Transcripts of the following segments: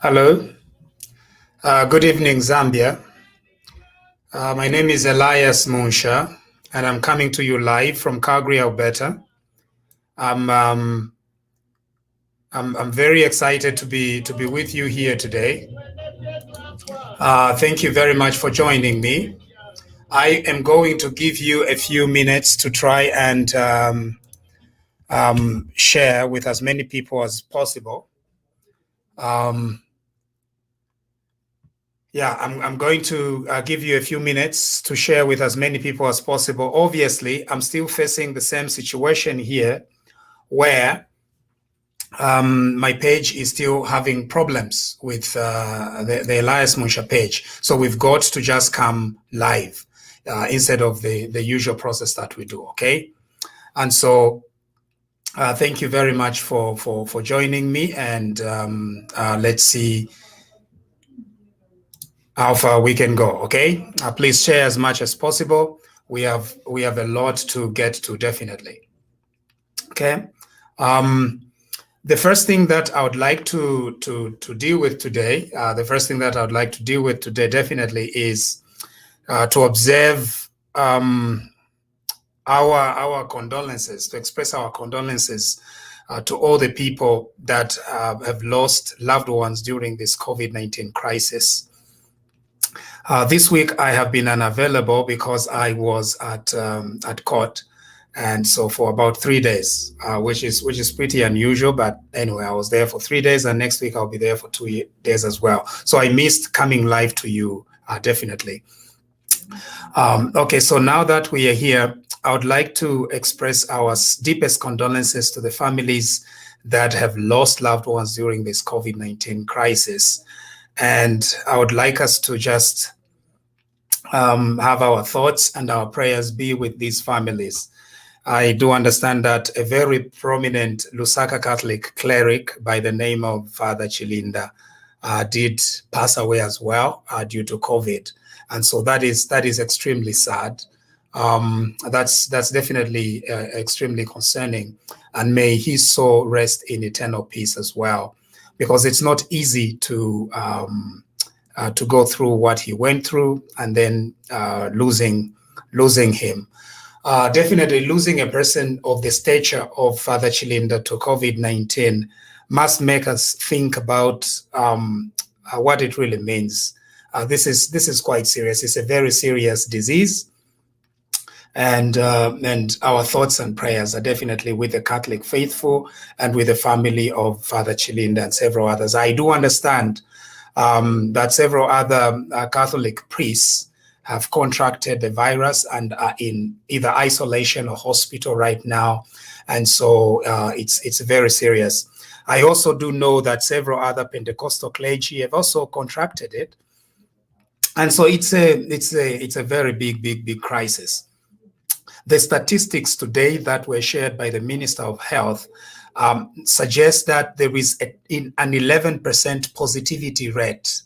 Hello. Good evening, Zambia. My name is Elias Munsha, and I'm coming to you live from Calgary, Alberta. I'm um, I'm very excited to be with you here today. Thank you very much for joining me. I am going to give you a few minutes to try and share with as many people as possible. Um, Yeah, I'm going to give you a few minutes to share with as many people as possible. Obviously, I'm still facing the same situation here where my page is still having problems with the Elias Munsha page. So we've got to just come live instead of the usual process that we do, okay? And so thank you very much for joining me, and let's see how far we can go. Okay, please share as much as possible. We have a lot to get to, definitely. Okay. The first thing that I would like to deal with today, definitely is to observe our condolences, to express our condolences to all the people that have lost loved ones during this COVID-19 crisis. This week I have been unavailable because I was at court, and so for about 3 days, which is pretty unusual. But anyway, I was there for 3 days, and next week I'll be there for 2 days as well. So I missed coming live to you, definitely. Okay, so now that we are here, I would like to express our deepest condolences to the families that have lost loved ones during this COVID-19 crisis. And I would like us to just have our thoughts and our prayers be with these families. I do understand that a very prominent Lusaka Catholic cleric by the name of Father Chilinda did pass away as well due to COVID. And so that is extremely sad. That's definitely extremely concerning. And may his soul rest in eternal peace as well, because it's not easy to go through what he went through and then losing him. Definitely losing a person of the stature of Father Chilinda to COVID-19 must make us think about what it really means. This is quite serious. It's a very serious disease. And our thoughts and prayers are definitely with the Catholic faithful and with the family of Father Chilinda and several others. I do understand that several other Catholic priests have contracted the virus and are in either isolation or hospital right now. And so it's very serious. I also do know that several other Pentecostal clergy have also contracted it. And so it's a very big crisis. The statistics today that were shared by the Minister of Health suggest that there is an 11% positivity rate,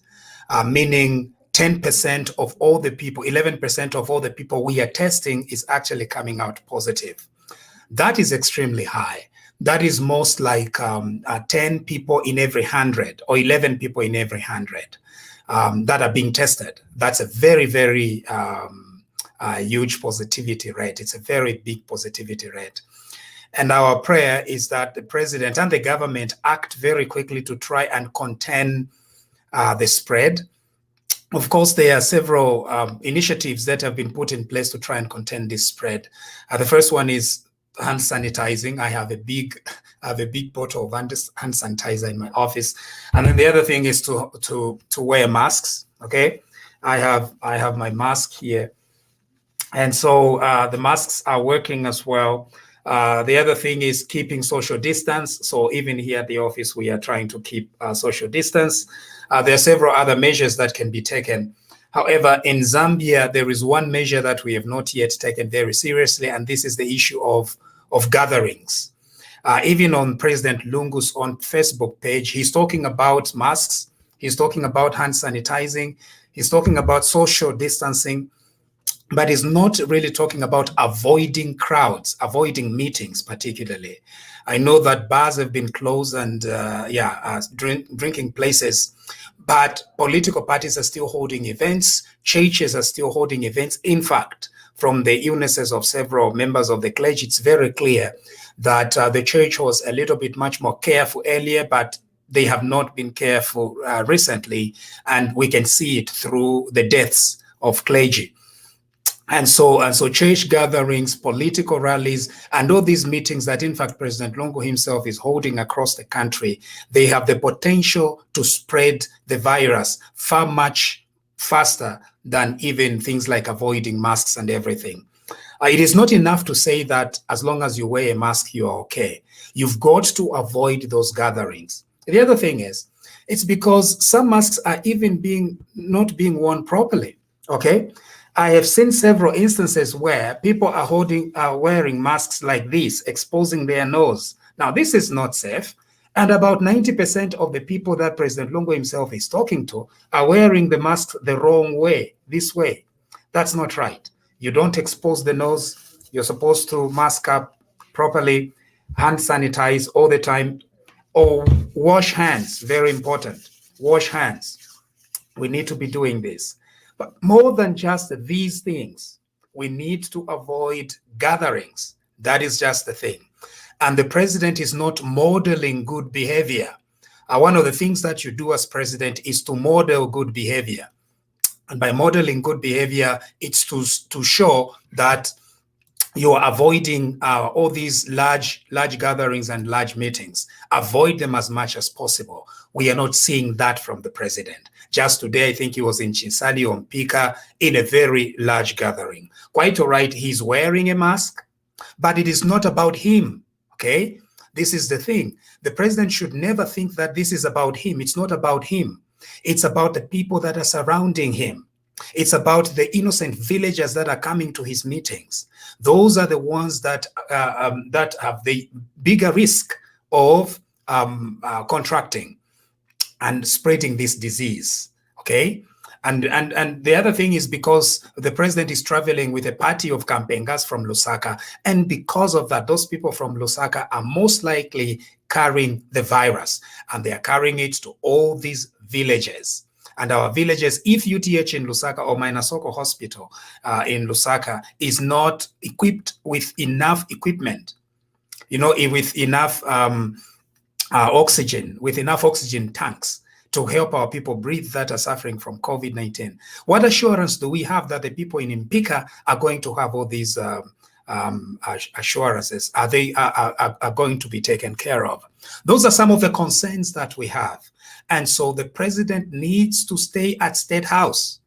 meaning 10% of all the people, 11% of all the people we are testing is actually coming out positive. That is extremely high. That is most like 10 people in every 100 or 11 people in every 100 that are being tested. That's a very huge positivity rate. It's a very big positivity rate. And our prayer is that the president and the government act very quickly to try and contain the spread. Of course, there are several initiatives that have been put in place to try and contain this spread. The first one is hand sanitizing. I have a big bottle of hand sanitizer in my office. And then the other thing is to wear masks. Okay, I have my mask here. And so the masks are working as well. The other thing is keeping social distance. So even here at the office, we are trying to keep social distance. There are several other measures that can be taken. However, in Zambia, there is one measure that we have not yet taken very seriously, and this is the issue of gatherings. Even on President Lungu's on Facebook page, he's talking about masks. He's talking about hand sanitizing. He's talking about social distancing. but is not really talking about avoiding crowds, avoiding meetings particularly. I know that bars have been closed and drinking places, but political parties are still holding events, churches are still holding events. In fact, from the illnesses of several members of the clergy, it's very clear that the church was a little bit much more careful earlier, but they have not been careful recently, and we can see it through the deaths of clergy. And so church gatherings, political rallies, and all these meetings that, in fact, President Lungu himself is holding across the country, they have the potential to spread the virus far much faster than even things like avoiding masks and everything. It is not enough to say that as long as you wear a mask, you're okay. You've got to avoid those gatherings. The other thing is, it's because some masks are even not being worn properly, okay? I have seen several instances where people are wearing masks like this, exposing their nose. Now, this is not safe. And about 90% of the people that President Lungu himself is talking to are wearing the mask the wrong way, this way. That's not right. You don't expose the nose. You're supposed to mask up properly, hand sanitize all the time, or wash hands, very important. Wash hands. We need to be doing this. But more than just these things, we need to avoid gatherings. That is just the thing. And the president is not modeling good behavior. One of the things that you do as president is to model good behavior. And by modeling good behavior, it's to show that you are avoiding all these large gatherings and large meetings. Avoid them as much as possible. We are not seeing that from the president. Just today, I think he was in Chinsali on Pika in a very large gathering. Quite all right, he's wearing a mask, but it is not about him, okay? This is the thing. The president should never think that this is about him. It's not about him. It's about the people that are surrounding him. It's about the innocent villagers that are coming to his meetings. Those are the ones that have the bigger risk of contracting and spreading this disease, okay? And the other thing is because the president is traveling with a party of Kampengas from Lusaka, and because of that, those people from Lusaka are most likely carrying the virus, and they are carrying it to all these villages. And our villages, if UTH in Lusaka or Mainasoko Hospital in Lusaka is not equipped with enough equipment, with enough oxygen, with enough oxygen tanks to help our people breathe that are suffering from COVID-19, what assurance do we have that the people in Mpika are going to have all these assurances? Are they are going to be taken care of? Those are some of the concerns that we have. And so the president needs to stay at State House.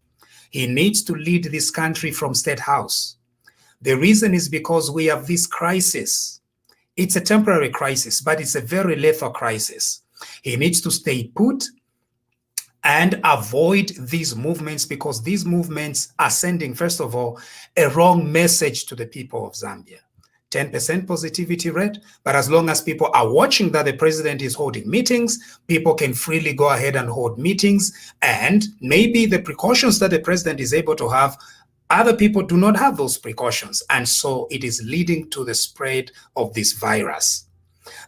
He needs to lead this country from State House. The reason is because we have this crisis. It's a temporary crisis, but it's a very lethal crisis. He needs to stay put and avoid these movements, because these movements are sending, first of all, a wrong message to the people of Zambia. 10% positivity rate, but as long as people are watching that the president is holding meetings, people can freely go ahead and hold meetings, and maybe the precautions that the president is able to have, other people do not have those precautions, and so it is leading to the spread of this virus.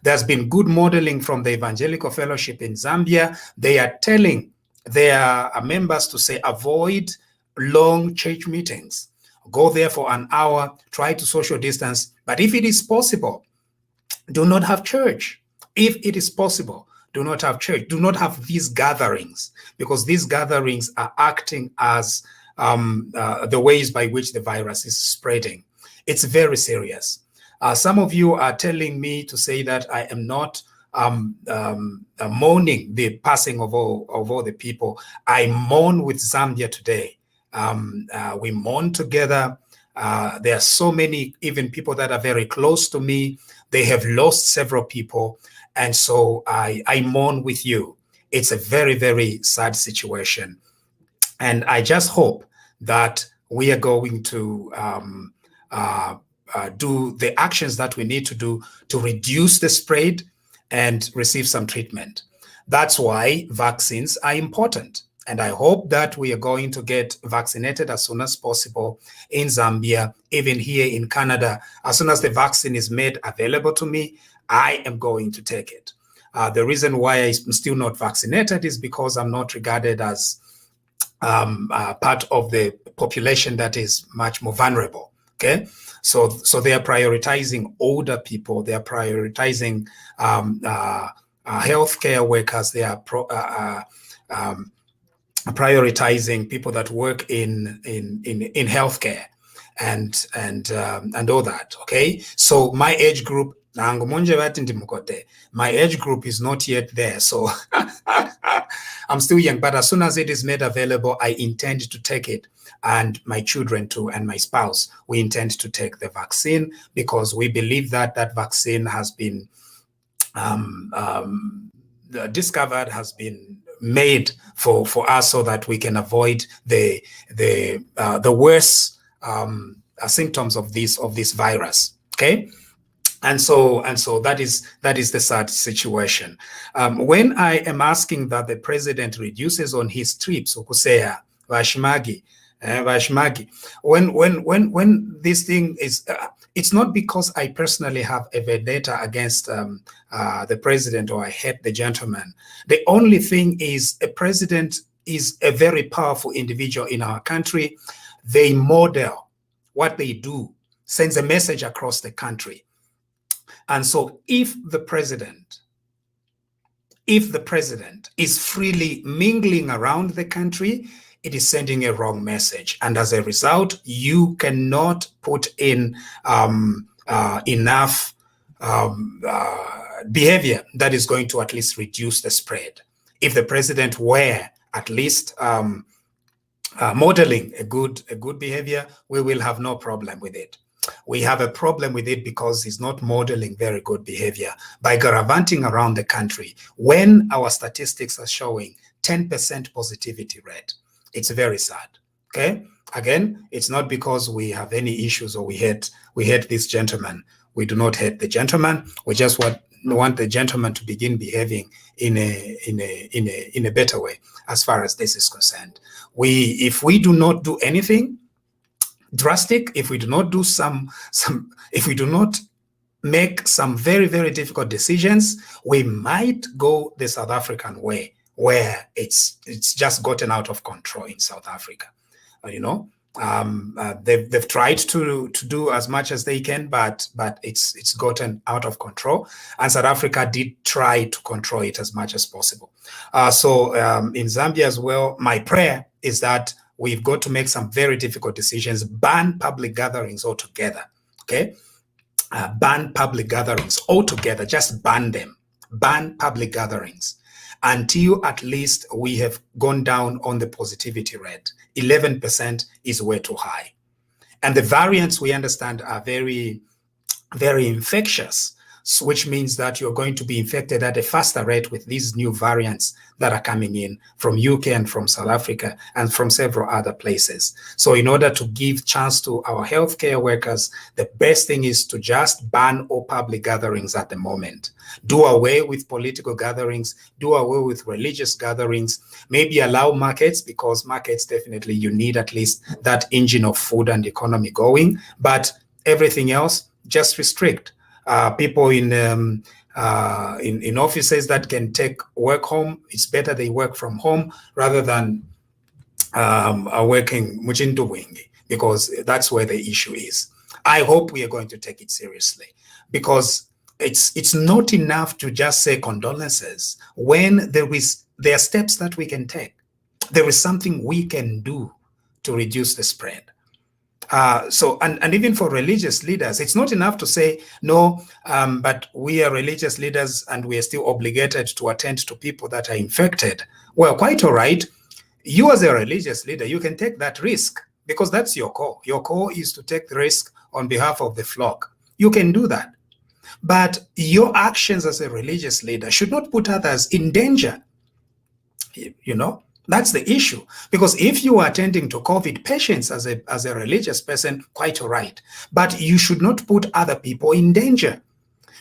There's been good modeling from the Evangelical Fellowship in Zambia. They are telling their members to say, avoid long church meetings. Go there for an hour, try to social distance. But if it is possible, do not have church. If it is possible, do not have church. Do not have these gatherings, because these gatherings are acting as the ways by which the virus is spreading. It's very serious. Some of you are telling me to say that I am not mourning the passing of all the people. I mourn with Zambia today. We mourn together. There are so many, even people that are very close to me. They have lost several people. And so I mourn with you. It's a very, very sad situation. And I just hope that we are going to do the actions that we need to do to reduce the spread and receive some treatment. That's why vaccines are important. And I hope that we are going to get vaccinated as soon as possible in Zambia, even here in Canada. As soon as the vaccine is made available to me, I am going to take it. The reason why I'm still not vaccinated is because I'm not regarded as part of the population that is much more vulnerable. Okay, so they are prioritizing older people. They are prioritizing healthcare workers. They are prioritizing people that work in healthcare and all that. Okay, so my age group, my age group is not yet there, so I'm still young, but as soon as it is made available, I intend to take it, and my children too, and my spouse, we intend to take the vaccine because we believe that that vaccine has been discovered, has been made for us so that we can avoid the worst symptoms of this virus. Okay. And so that is the sad situation. When I am asking that the president reduces on his trips, ukuseya vashimagi, when this thing is, it's not because I personally have a vendetta against the president or I hate the gentleman. The only thing is, a president is a very powerful individual in our country. They model what they do, sends a message across the country. And so if the president is freely mingling around the country, it is sending a wrong message. And as a result, you cannot put in enough behavior that is going to at least reduce the spread. If the president were at least modeling a good behavior, we will have no problem with it. We have a problem with it because he's not modeling very good behavior by gallivanting around the country when our statistics are showing 10% positivity rate. It's very sad. Okay. Again, it's not because we have any issues or we hate this gentleman. We do not hate the gentleman. We just want the gentleman to begin behaving in a better way as far as this is concerned. If we do not do anything drastic, if we do not do if we do not make some very, very difficult decisions, we might go the South African way, where it's just gotten out of control in South Africa. You know, they've tried to do as much as they can, but it's gotten out of control, and South Africa did try to control it as much as possible. So in Zambia as well, my prayer is that we've got to make some very difficult decisions, ban public gatherings altogether, okay? Ban public gatherings altogether, just ban them, ban public gatherings until at least we have gone down on the positivity rate. 11% is way too high. And the variants, we understand, are very, very infectious, which means that you're going to be infected at a faster rate with these new variants that are coming in from UK and from South Africa and from several other places. So in order to give chance to our healthcare workers, the best thing is to just ban all public gatherings at the moment. Do away with political gatherings, do away with religious gatherings, maybe allow markets, because markets definitely you need at least that engine of food and economy going, but everything else just restrict. People in offices that can take work home, it's better they work from home rather than working mujinduwingi, because that's where the issue is. I hope we are going to take it seriously, because it's not enough to just say condolences when there are steps that we can take. There is something we can do to reduce the spread. So even for religious leaders, it's not enough to say, no, but we are religious leaders and we are still obligated to attend to people that are infected. Well, quite all right. You as a religious leader, you can take that risk because that's your call. Your call is to take the risk on behalf of the flock. You can do that. But your actions as a religious leader should not put others in danger. You know? That's the issue, because if you are attending to COVID patients as a religious person, quite all right, but you should not put other people in danger,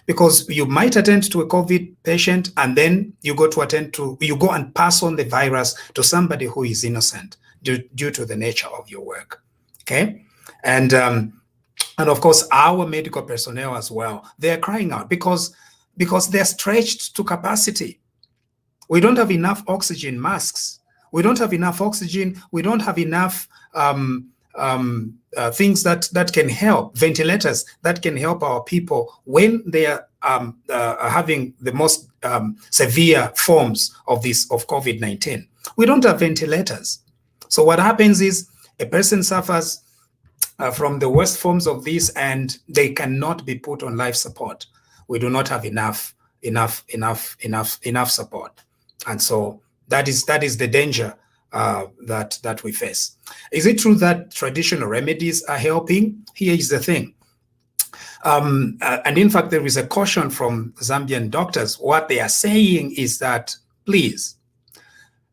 because you might attend to a COVID patient and then you go and pass on the virus to somebody who is innocent due to the nature of your work. Okay, and of course our medical personnel as well, they're crying out because they're stretched to capacity. We don't have enough oxygen masks. We don't have enough oxygen. We don't have enough things that can help, ventilators that can help our people when they are having the most severe forms of COVID-19. We don't have ventilators. So what happens is a person suffers from the worst forms of this, and they cannot be put on life support. We do not have enough support, and so that is the danger that we face. Is it true that traditional remedies are helping? Here is the thing. And in fact, there is a caution from Zambian doctors. What they are saying is that, please,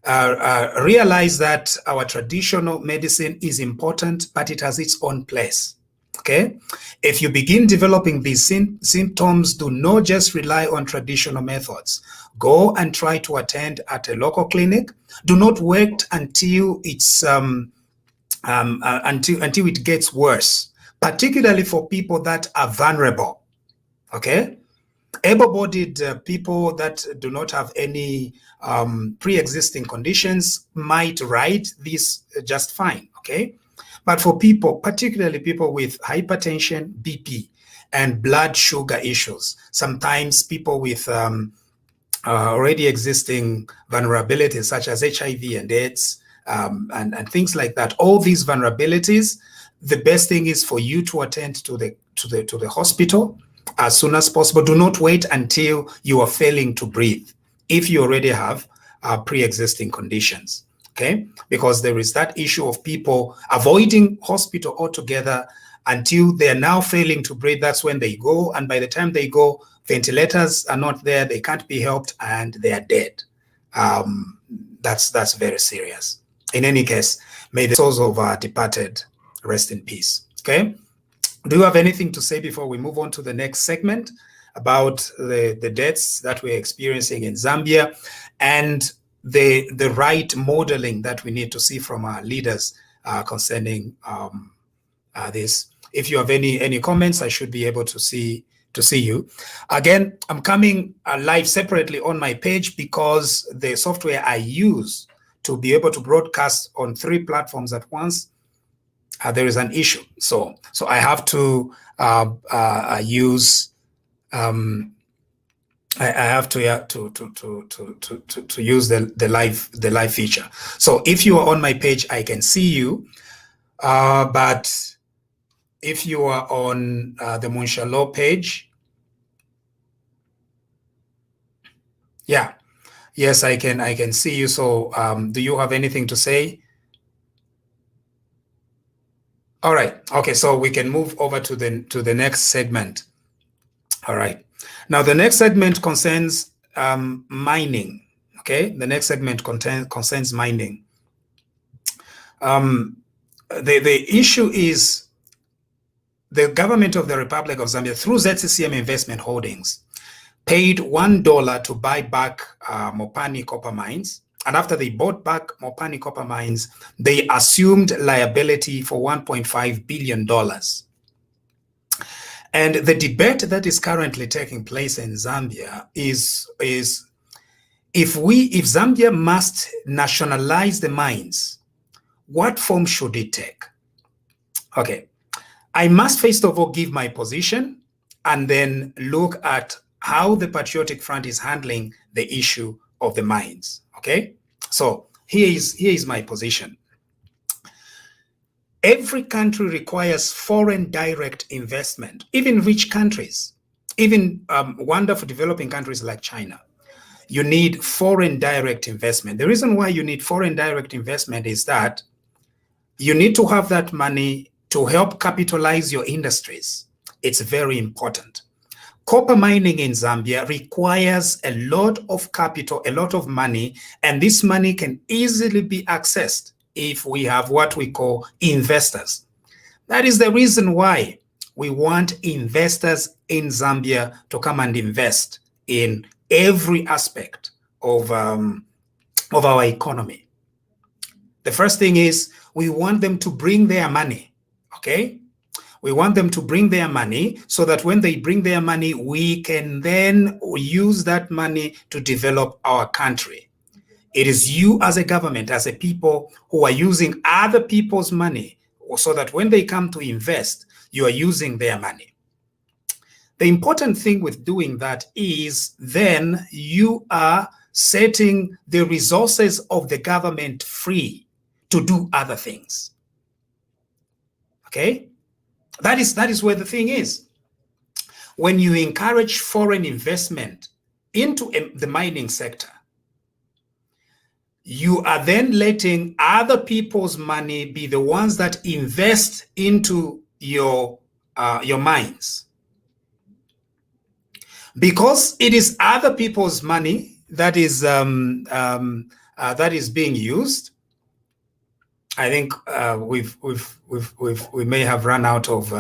realize that our traditional medicine is important, but it has its own place. Okay? If you begin developing these symptoms, do not just rely on traditional methods. Go and try to attend at a local clinic. Do not wait until it's until it gets worse, particularly for people that are vulnerable. Okay? Able-bodied people that do not have any pre-existing conditions might ride this just fine. Okay? But for people, particularly people with hypertension, BP, and blood sugar issues, sometimes people with already existing vulnerabilities such as HIV and AIDS and things like that, all these vulnerabilities, the best thing is for you to attend to the hospital as soon as possible. Do not wait until you are failing to breathe if you already have pre-existing conditions. Okay, because there is that issue of people avoiding hospital altogether until they are now failing to breathe. That's when they go, and by the time they go, ventilators are not there, they can't be helped, and they are dead. That's very serious. In any case, may the souls of our departed rest in peace. Okay, do you have anything to say before we move on to the next segment about the deaths that we're experiencing in Zambia and the right modeling that we need to see from our leaders concerning this? If you have any comments, I should be able to see you. Again, I'm coming live separately on my page because the software I use to be able to broadcast on 3 platforms at once, there is an issue. So I have to use I have to use the live feature. So if you are on my page, I can see you, but if you are on the Monshalo page, yeah, yes, I can see you. So do you have anything to say? All right. Okay. So we can move over to the next segment. All right. Now the next segment concerns mining. Okay. The next segment concerns mining. The issue is the government of the Republic of Zambia, through KCM Investment Holdings, paid $1 to buy back Mopani copper mines. And after they bought back Mopani copper mines, they assumed liability for $1.5 billion. And the debate that is currently taking place in Zambia is if Zambia must nationalize the mines, what form should it take? Okay, I must first of all give my position and then look at how the Patriotic Front is handling the issue of the mines. Okay, so here is my position. Every country requires foreign direct investment, even rich countries, even wonderful developing countries like China. You need foreign direct investment. The reason why you need foreign direct investment is that you need to have that money to help capitalize your industries. It's very important. Copper mining in Zambia requires a lot of capital, a lot of money, and this money can easily be accessed if we have what we call investors. That is the reason why We want investors in Zambia to come and invest in every aspect of our economy. The first thing is we want them to bring their money, okay? We want them to bring their money so that when they bring their money, we can then use that money to develop our country. It is you as a government, as a people, who are using other people's money so that when they come to invest, you are using their money. The important thing with doing that is then you are setting the resources of the government free to do other things. Okay? That is where the thing is. When you encourage foreign investment into the mining sector, you are then letting other people's money be the ones that invest into your mines. Because it is other people's money that is being used. I think we may have run out of.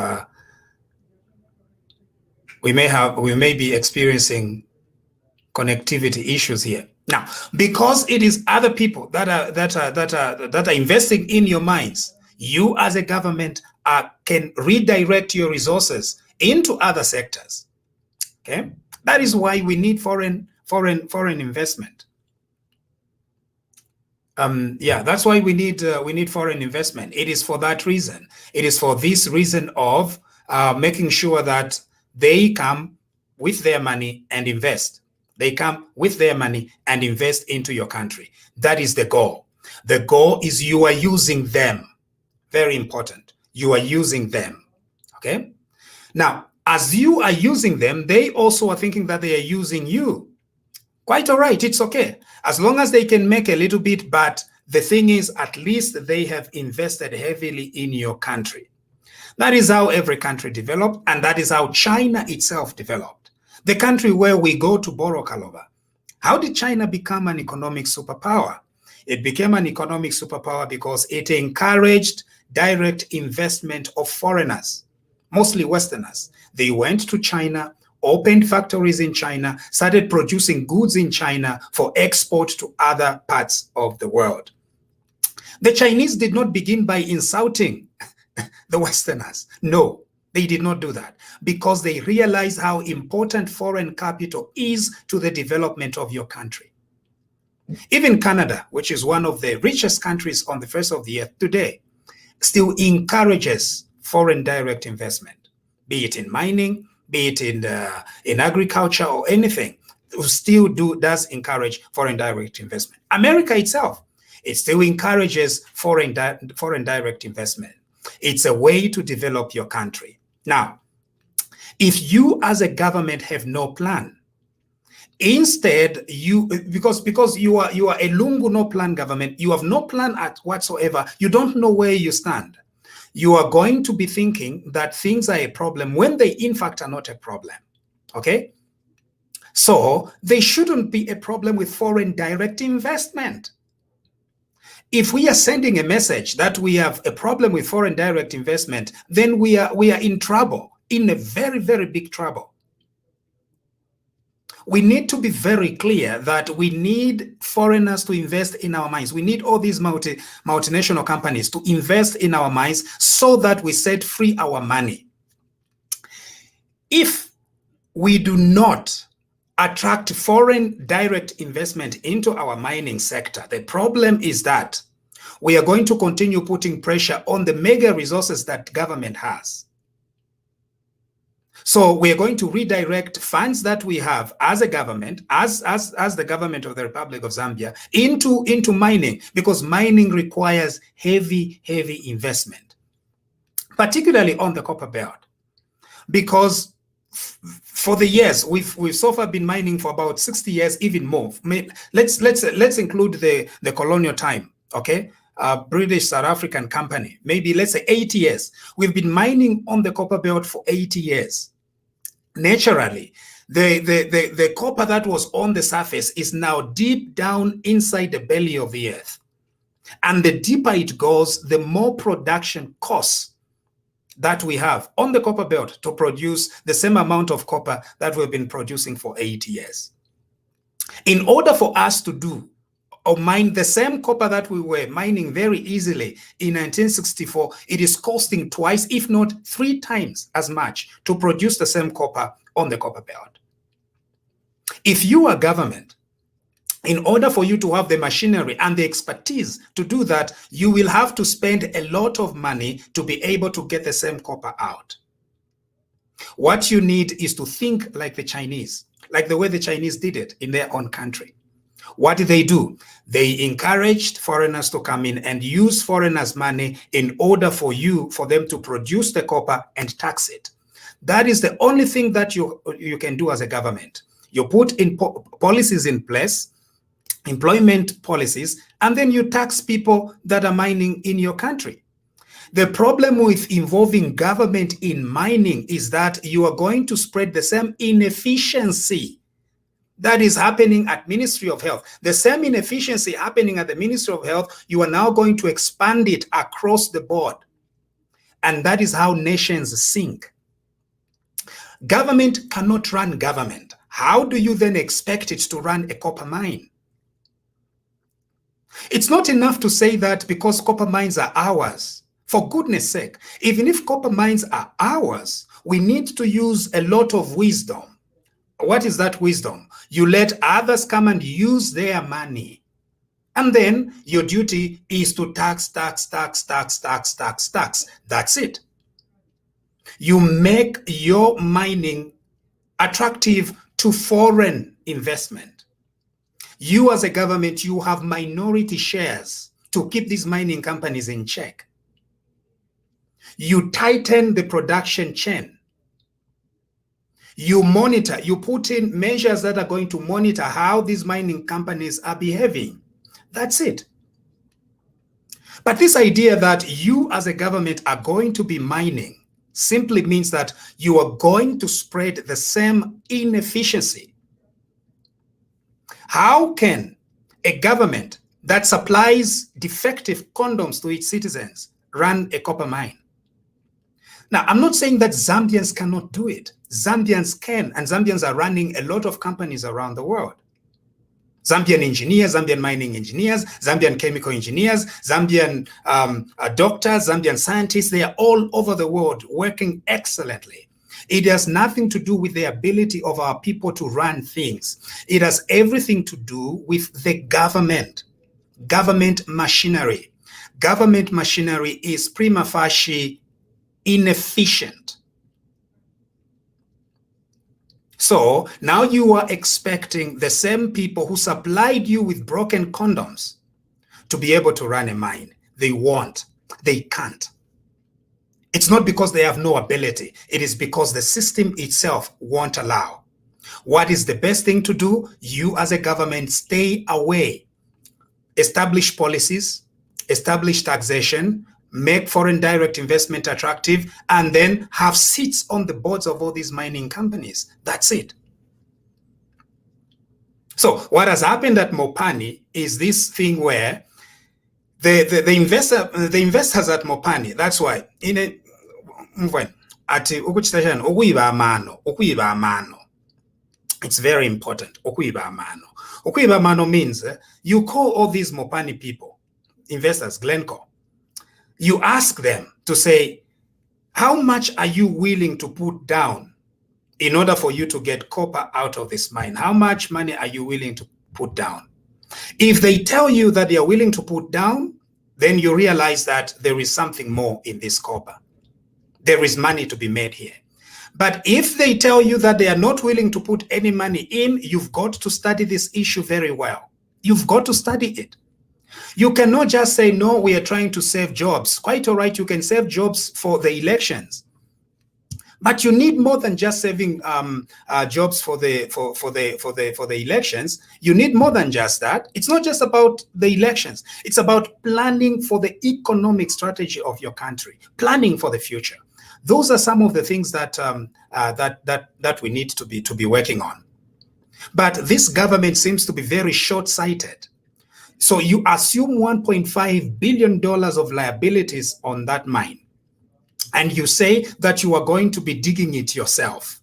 We may be experiencing connectivity issues here now, because it is other people that are investing in your mines. You as a government can redirect your resources into other sectors. Okay, that is why we need foreign investment. That's why we need foreign investment. It is for that reason. It is for this reason of making sure that they come with their money and invest. They come with their money and invest into your country. That is the goal. The goal is you are using them. Very important. You are using them. Okay? Now, as you are using them, they also are thinking that they are using you. Quite all right. It's okay. As long as they can make a little bit, but the thing is, at least they have invested heavily in your country. That is how every country developed, and that is how China itself developed. The country where we go to borrow, Kaloba. How did China become an economic superpower? It became an economic superpower because it encouraged direct investment of foreigners, mostly Westerners. They went to China, opened factories in China, started producing goods in China for export to other parts of the world. The Chinese did not begin by insulting the Westerners. No, they did not do that because they realized how important foreign capital is to the development of your country. Even Canada, which is one of the richest countries on the face of the earth today, still encourages foreign direct investment, be it in mining, be it in agriculture or anything. Still does encourage foreign direct investment. America itself, it still encourages foreign direct investment. It's a way to develop your country. Now, if you as a government have no plan, instead because you are a lungu no plan government, you have no plan whatsoever, you don't know where you stand. You are going to be thinking that things are a problem when they in fact are not a problem. Okay? So they shouldn't be a problem with foreign direct investment. If we are sending a message that we have a problem with foreign direct investment, then we are in trouble, in a very, very big trouble. We need to be very clear that we need foreigners to invest in our mines. We need all these multinational companies to invest in our mines so that we set free our money. If we do not attract foreign direct investment into our mining sector, the problem is that we are going to continue putting pressure on the mega resources that government has. So we are going to redirect funds that we have as a government, as the government of the Republic of Zambia, into mining, because mining requires heavy investment, particularly on the copper belt, because for the years we've so far been mining for about 60 years, even more. Let's include the colonial time, okay? British South African company, maybe let's say 80 years. We've been mining on the copper belt for 80 years. Naturally, the copper that was on the surface is now deep down inside the belly of the earth. And the deeper it goes, the more production costs that we have on the copper belt to produce the same amount of copper that we've been producing for 8 years. In order for us to do or mine the same copper that we were mining very easily in 1964, it is costing twice, if not 3 times as much to produce the same copper on the copper belt. If you are government, in order for you to have the machinery and the expertise to do that, you will have to spend a lot of money to be able to get the same copper out. What you need is to think like the Chinese, like the way the Chinese did it in their own country. What did they do? They encouraged foreigners to come in and use foreigners' money in order for them to produce the copper and tax it. That is the only thing that you can do as a government. You put in policies in place, employment policies, and then you tax people that are mining in your country. The problem with involving government in mining is that you are going to spread the same inefficiency that is happening at Ministry of Health. The same inefficiency happening at the Ministry of Health, you are now going to expand it across the board. And that is how nations sink. Government cannot run government. How do you then expect it to run a copper mine? It's not enough to say that because copper mines are ours. For goodness sake, even if copper mines are ours, we need to use a lot of wisdom. What is that wisdom? You let others come and use their money. And then your duty is to tax. That's it. You make your mining attractive to foreign investment. You as a government, you have minority shares to keep these mining companies in check. You tighten the production chain. You monitor, you put in measures that are going to monitor how these mining companies are behaving. That's it. But this idea that you as a government are going to be mining simply means that you are going to spread the same inefficiency. How can a government that supplies defective condoms to its citizens run a copper mine? Now, I'm not saying that Zambians cannot do it. Zambians can, and Zambians are running a lot of companies around the world. Zambian engineers, Zambian mining engineers, Zambian chemical engineers, Zambian doctors, Zambian scientists, they are all over the world working excellently. It has nothing to do with the ability of our people to run things. It has everything to do with the government machinery. Government machinery is prima facie inefficient. So now you are expecting the same people who supplied you with broken condoms to be able to run a mine. They won't. They can't. It's not because they have no ability. It is because the system itself won't allow. What is the best thing to do? You as a government, stay away. Establish policies, establish taxation, make foreign direct investment attractive, and then have seats on the boards of all these mining companies. That's it. So what has happened at Mopani is this thing where the investors at Mopani, that's why in a it's very important. Okuiba mano means you call all these Mopani people, investors, Glencore. You ask them to say, how much are you willing to put down in order for you to get copper out of this mine? How much money are you willing to put down? If they tell you that they are willing to put down, then you realize that there is something more in this copper. There is money to be made here. But if they tell you that they are not willing to put any money in, you've got to study this issue very well. You've got to study it. You cannot just say, no, we are trying to save jobs. Quite all right, you can save jobs for the elections. But you need more than just saving jobs for the elections. You need more than just that. It's not just about the elections. It's about planning for the economic strategy of your country, planning for the future. Those are some of the things that that we need to be working on. But this government seems to be very short-sighted. So you assume $1.5 billion of liabilities on that mine. and you say that you are going to be digging it yourself.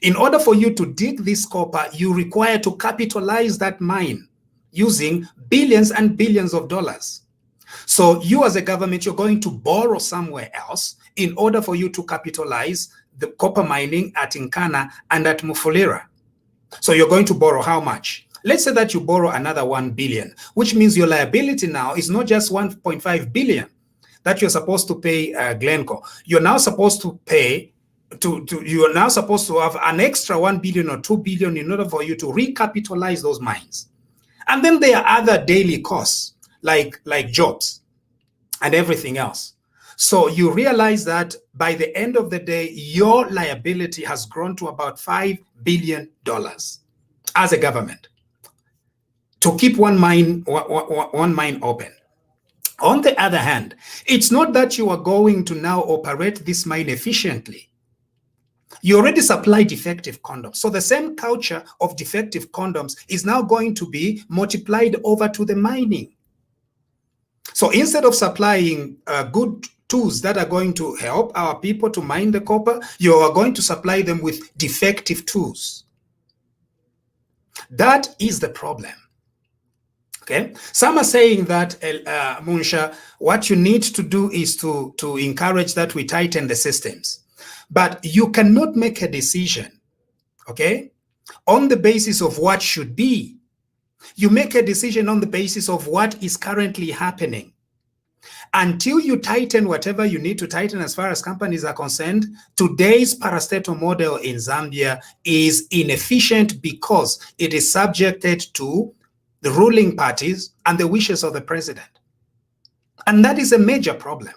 In order for you to dig this copper, you require to capitalize that mine using billions and billions of dollars. So you as a government, you're going to borrow somewhere else in order for you to capitalize the copper mining at Nkana and at Mufulira. So you're going to borrow how much? Let's say that you borrow another 1 billion, which means your liability now is not just 1.5 billion that you're supposed to pay Glencore. You're now supposed to pay you are now supposed to have an extra 1 billion or 2 billion in order for you to recapitalize those mines. And then there are other daily costs like jobs and everything else. So you realize that by the end of the day, your liability has grown to about $5 billion as a government to keep one mine open. On the other hand, it's not that you are going to now operate this mine efficiently. You already supply defective condoms. So the same culture of defective condoms is now going to be multiplied over to the mining. So instead of supplying good tools that are going to help our people to mine the copper, you are going to supply them with defective tools. That is the problem. Okay. Some are saying that, Munsha, what you need to do is to encourage that we tighten the systems. But you cannot make a decision, okay, on the basis of what should be. You make a decision on the basis of what is currently happening. Until you tighten whatever you need to tighten as far as companies are concerned, today's parastatal model in Zambia is inefficient because it is subjected to the ruling parties and the wishes of the president. And that is a major problem.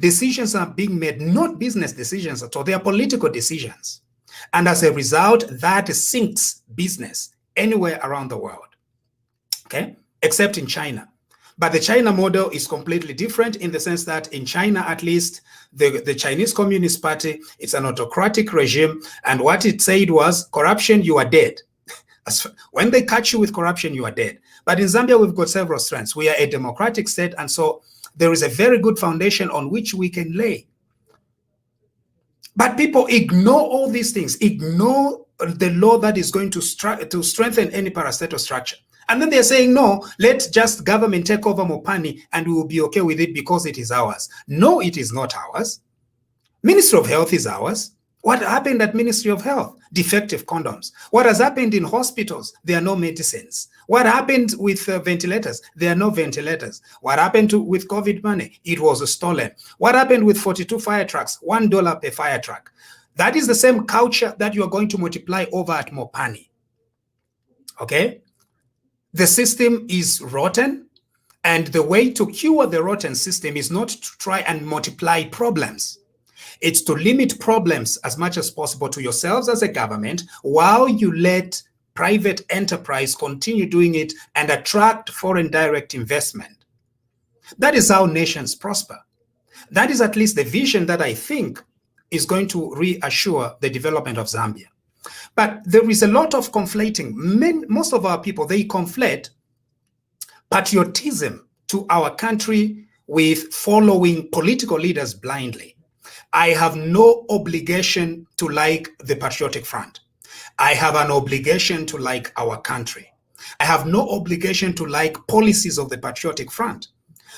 Decisions are being made, not business decisions at all, they are political decisions. And as a result, that sinks business anywhere around the world, okay, except in China. But the China model is completely different in the sense that in China, at least, the Chinese Communist Party, it's an autocratic regime. And what it said was, corruption, you are dead. When they catch you with corruption, you are dead. But in Zambia, we've got several strengths. We are a democratic state, and so there is a very good foundation on which we can lay. But people ignore all these things, ignore the law that is going to strengthen any parastatal structure. And then they're saying, no, let just government take over Mopani and we will be okay with it because it is ours. No, it is not ours. Ministry of Health is ours. What happened at Ministry of Health? Defective condoms. What has happened in hospitals? There are no medicines. What happened with ventilators? There are no ventilators. What happened with COVID money? It was stolen. What happened with 42 fire trucks? $1 per fire truck. That is the same culture that you are going to multiply over at Mopani. Okay? The system is rotten, and the way to cure the rotten system is not to try and multiply problems. It's to limit problems as much as possible to yourselves as a government while you let private enterprise continue doing it and attract foreign direct investment. That is how nations prosper. That is at least the vision that I think is going to reassure the development of Zambia. But there is a lot of conflating. Most of our people, they conflate patriotism to our country with following political leaders blindly. I have no obligation to like the Patriotic Front. I have an obligation to like our country. I have no obligation to like policies of the Patriotic Front,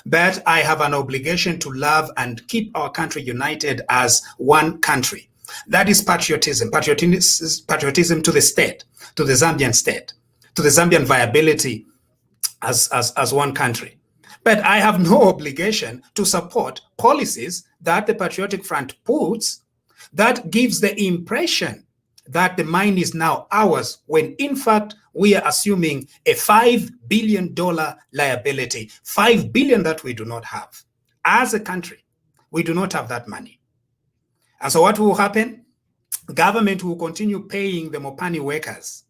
but I have an obligation to love and keep our country united as one country. That is patriotism. Patriotism to the state, to the Zambian state, to the Zambian viability as one country. But I have no obligation to support policies that the Patriotic Front puts that gives the impression that the mine is now ours, when in fact we are assuming a $5 billion liability, $5 billion that we do not have. As a country, we do not have that money. And so what will happen? Government will continue paying the Mopani workers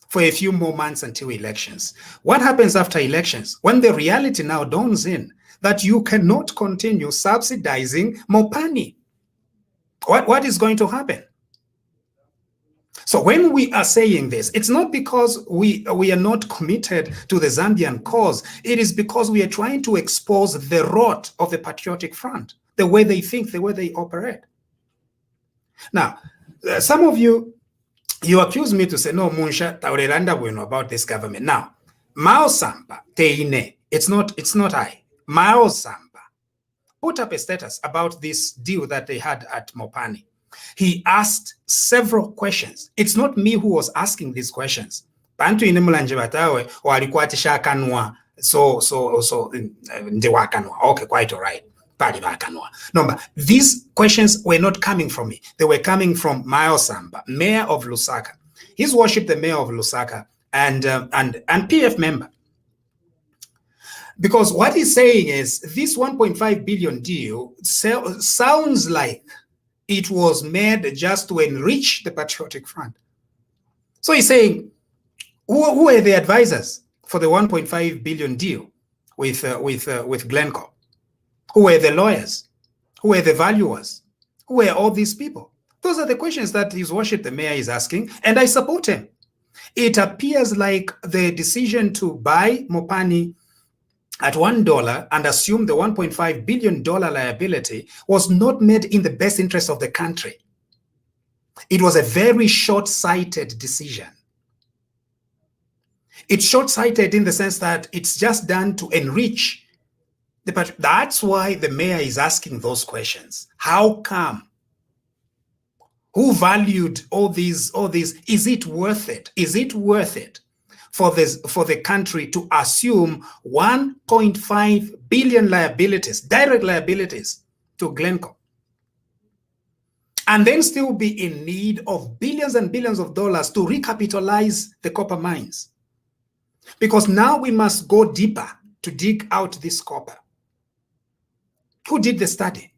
for a few more months until elections. What happens after elections? When the reality now dawns in that you cannot continue subsidizing Mopani. What is going to happen? So when we are saying this, it's not because we are not committed to the Zambian cause. It is because we are trying to expose the rot of the Patriotic Front, the way they think, the way they operate. Now, some of you accuse me to say, no, Munsha, taurelanda bueno about this government. Now, Mao Samba, Teine, it's not I. Mao Samba put up a status about this deal that they had at Mopani. He asked several questions. It's not me who was asking these questions. Bantu inimulanje batawe walikuwa tishakanwa so ndiwakanwa. Okay, quite all right. No, but these questions were not coming from me. They were coming from Mao Samba, mayor of Lusaka. His worship, the mayor of Lusaka, and PF member. Because what he's saying is this 1.5 billion deal sounds like it was made just to enrich the Patriotic Front. So he's saying, who are the advisors for the 1.5 billion deal with Glencore? Who were the lawyers? Who were the valuers? Who were all these people? Those are the questions that His Worship the Mayor is asking, and I support him. It appears like the decision to buy Mopani at $1 and assume the $1.5 billion liability was not made in the best interest of the country. It was a very short-sighted decision. It's short-sighted in the sense that it's just done to enrich the Patriotic. That's why the mayor is asking those questions. How come? Who valued all these? Is it worth it? Is it worth it for the country to assume 1.5 billion liabilities, direct liabilities to Glencore, and then still be in need of billions and billions of dollars to recapitalize the copper mines? Because now we must go deeper to dig out this copper. Who did the study?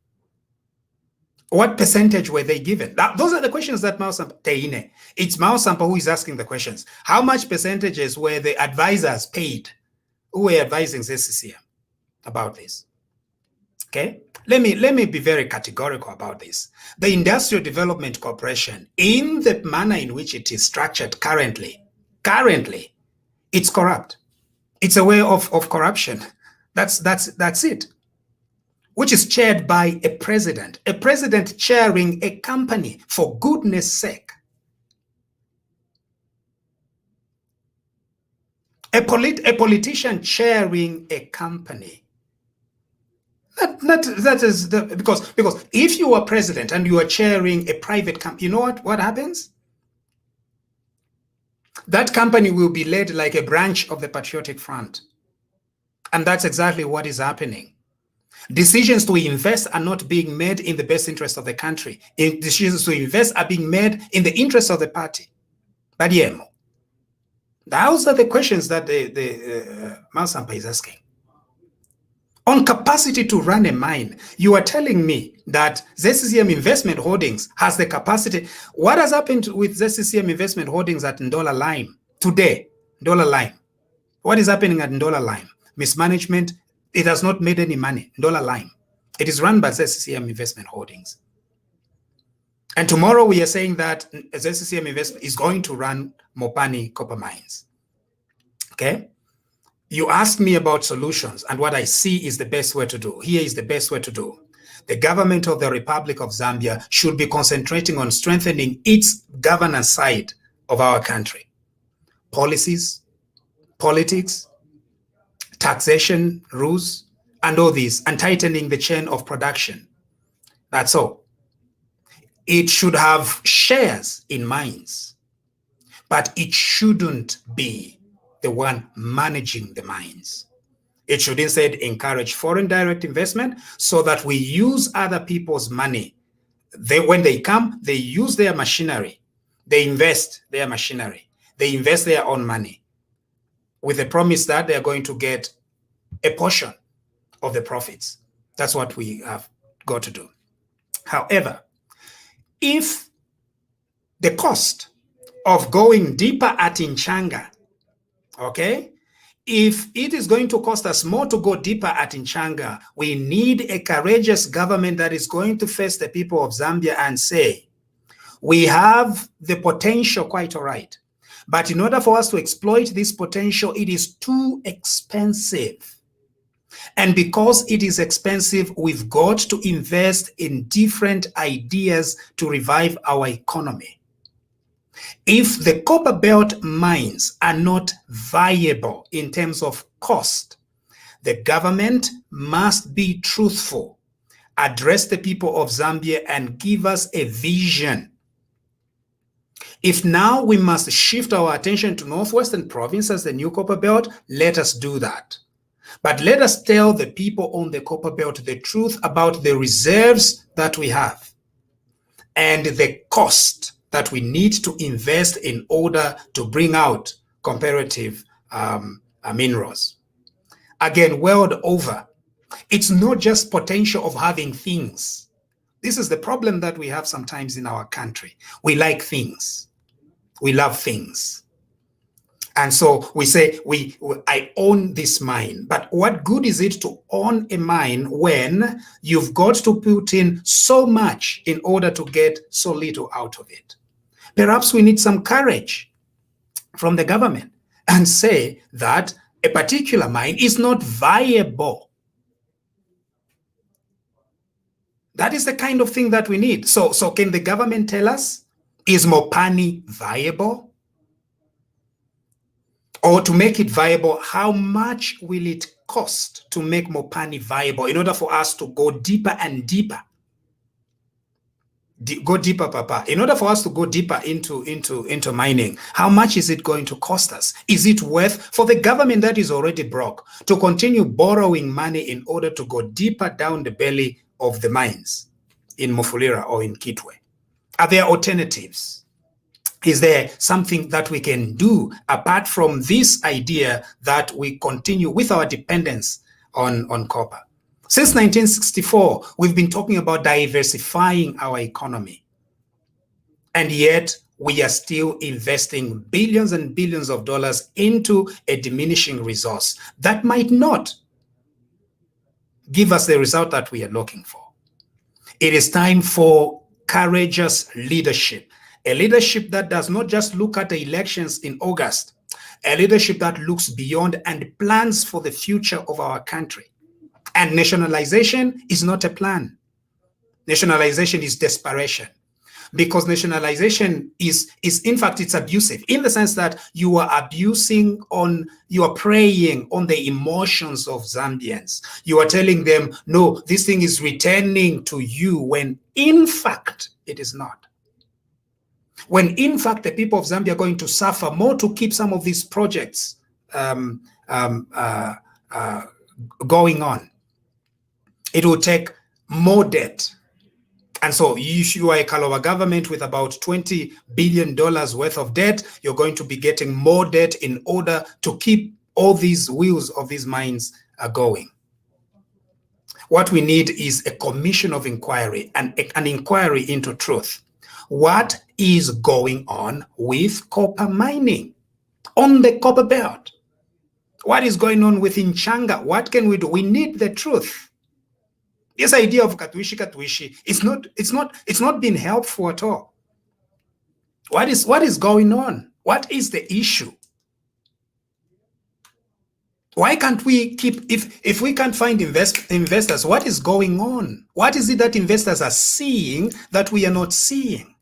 What percentage were they given? Those are the questions that Mao Sampa, Teine. It's Mao Sampa who is asking the questions. How much percentages were the advisors paid who were advising ZCCM about this? Okay, let me be very categorical about this. The Industrial Development Corporation, in the manner in which it is structured currently, it's corrupt. It's a way of corruption. That's it. Which is chaired by a president chairing a company, for goodness sake. A politician chairing a company. That is because if you are president and you are chairing a private company, you know what happens? That company will be led like a branch of the Patriotic Front. And that's exactly what is happening. Decisions to invest are not being made in the best interest of the country. Decisions to invest are being made in the interest of the party. Badiemo. Those are the questions that the Mao Sampa is asking. On capacity to run a mine, you are telling me that ZCCM Investment Holdings has the capacity. What has happened with ZCCM Investment Holdings at Ndola Lime today? Ndola Lime. What is happening at Ndola Lime? Mismanagement. It has not made any money. Ndola Lime. It is run by ZCCM Investment Holdings. And tomorrow we are saying that ZCCM Investment is going to run Mopani copper mines. Okay? You asked me about solutions, and what I see is the best way to do. Here is the best way to do. The government of the Republic of Zambia should be concentrating on strengthening its governance side of our country. Policies, politics, taxation rules, and all these, and tightening the chain of production. That's all. It should have shares in mines, but it shouldn't be the one managing the mines. It should instead encourage foreign direct investment so that we use other people's money. When they come, they use their machinery. They invest their machinery. They invest their own money, with the promise that they're going to get a portion of the profits. That's what we have got to do. However, if the cost of going deeper at Nchanga, okay, if it is going to cost us more to go deeper at Nchanga, we need a courageous government that is going to face the people of Zambia and say, we have the potential, quite all right. But in order for us to exploit this potential, it is too expensive. And because it is expensive, we've got to invest in different ideas to revive our economy. If the copper belt mines are not viable in terms of cost, the government must be truthful, address the people of Zambia, and give us a vision. If now we must shift our attention to Northwestern Province as the new copper belt, let us do that. But let us tell the people on the copper belt the truth about the reserves that we have and the cost that we need to invest in order to bring out comparative minerals. Again, world over, it's not just potential of having things. This is the problem that we have sometimes in our country. We like things. We love things. And so we say, I own this mine. But what good is it to own a mine when you've got to put in so much in order to get so little out of it? Perhaps we need some courage from the government and say that a particular mine is not viable. That is the kind of thing that we need. So can the government tell us, is Mopani viable? Or to make it viable, how much will it cost to make Mopani viable in order for us to go deeper and deeper? Go deeper, Papa. In order for us to go deeper into mining, how much is it going to cost us? Is it worth for the government that is already broke to continue borrowing money in order to go deeper down the belly of the mines in Mufulira or in Kitwe? Are there alternatives? Is there something that we can do apart from this idea that we continue with our dependence on copper? Since 1964, we've been talking about diversifying our economy. And yet we are still investing billions and billions of dollars into a diminishing resource that might not give us the result that we are looking for. It is time for courageous leadership. A leadership that does not just look at the elections in August, a leadership that looks beyond and plans for the future of our country. And nationalization is not a plan. Nationalization is desperation. Because nationalization is in fact, it's abusive in the sense that you are preying on the emotions of Zambians. You are telling them, no, this thing is returning to you, when in fact, it is not. When in fact, the people of Zambia are going to suffer more to keep some of these projects going on. It will take more debt. And so if you are a Kalowa government with about $20 billion worth of debt, you're going to be getting more debt in order to keep all these wheels of these mines going. What we need is a commission of inquiry, and an inquiry into truth. What is going on with copper mining on the copper belt? What is going on with Nchanga? What can we do? We need the truth. This idea of katwishi, it's not been helpful at all. What is going on? What is the issue? Why can't we keep, if we can't find investors, what is going on? What is it that investors are seeing that we are not seeing?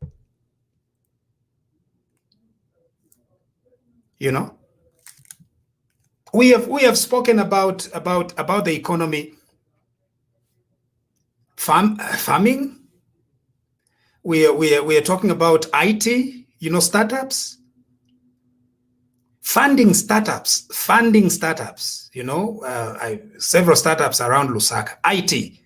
You know, we have spoken about the economy. Farming. We are talking about IT, you know, startups. Funding startups, you know, several startups around Lusaka. IT,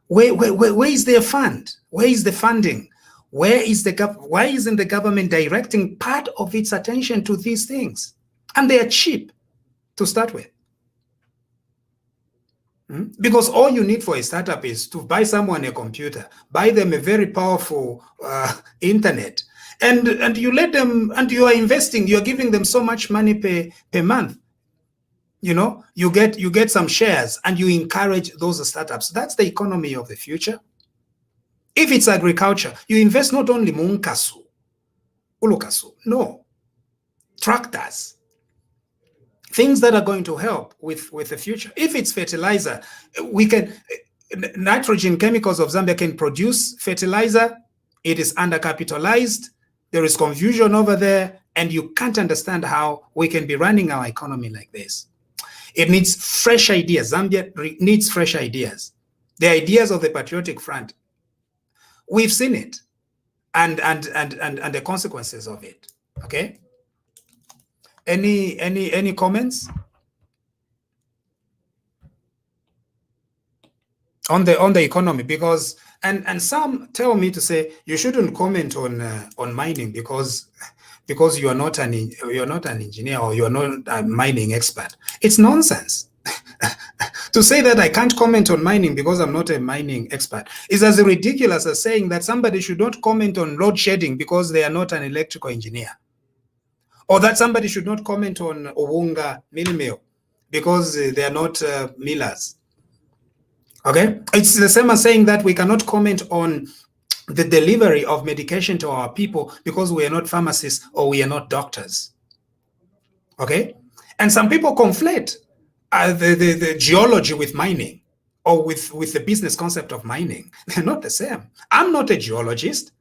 where is their fund? Where is the funding? Why isn't the government directing part of its attention to these things? And they are cheap to start with. Because all you need for a startup is to buy someone a computer, buy them a very powerful internet, and you let them, and you are investing, you're giving them so much money per month. You know, you get some shares and you encourage those startups. That's the economy of the future. If it's agriculture, you invest not only munkasu, ulukasu, no, tractors. things that are going to help with the future. If it's fertilizer, we can, nitrogen chemicals of Zambia can produce fertilizer. It is undercapitalized. There is confusion over there, and you can't understand how we can be running our economy like this. It needs fresh ideas. Zambia needs fresh ideas. The ideas of the Patriotic Front, we've seen it, and the consequences of it. Okay. Any comments on the economy? Because and some tell me to say you shouldn't comment on mining because you are not an engineer or you are not a mining expert. It's nonsense. To say that I can't comment on mining because I'm not a mining expert is as ridiculous as saying that somebody should not comment on load shedding because they are not an electrical engineer, or that somebody should not comment on Owunga mill meal because they are not millers. Okay, it's the same as saying that we cannot comment on the delivery of medication to our people because we are not pharmacists or we are not doctors. Okay, and some people conflate the geology with mining, or with the business concept of mining. They're not the same. I'm not a geologist,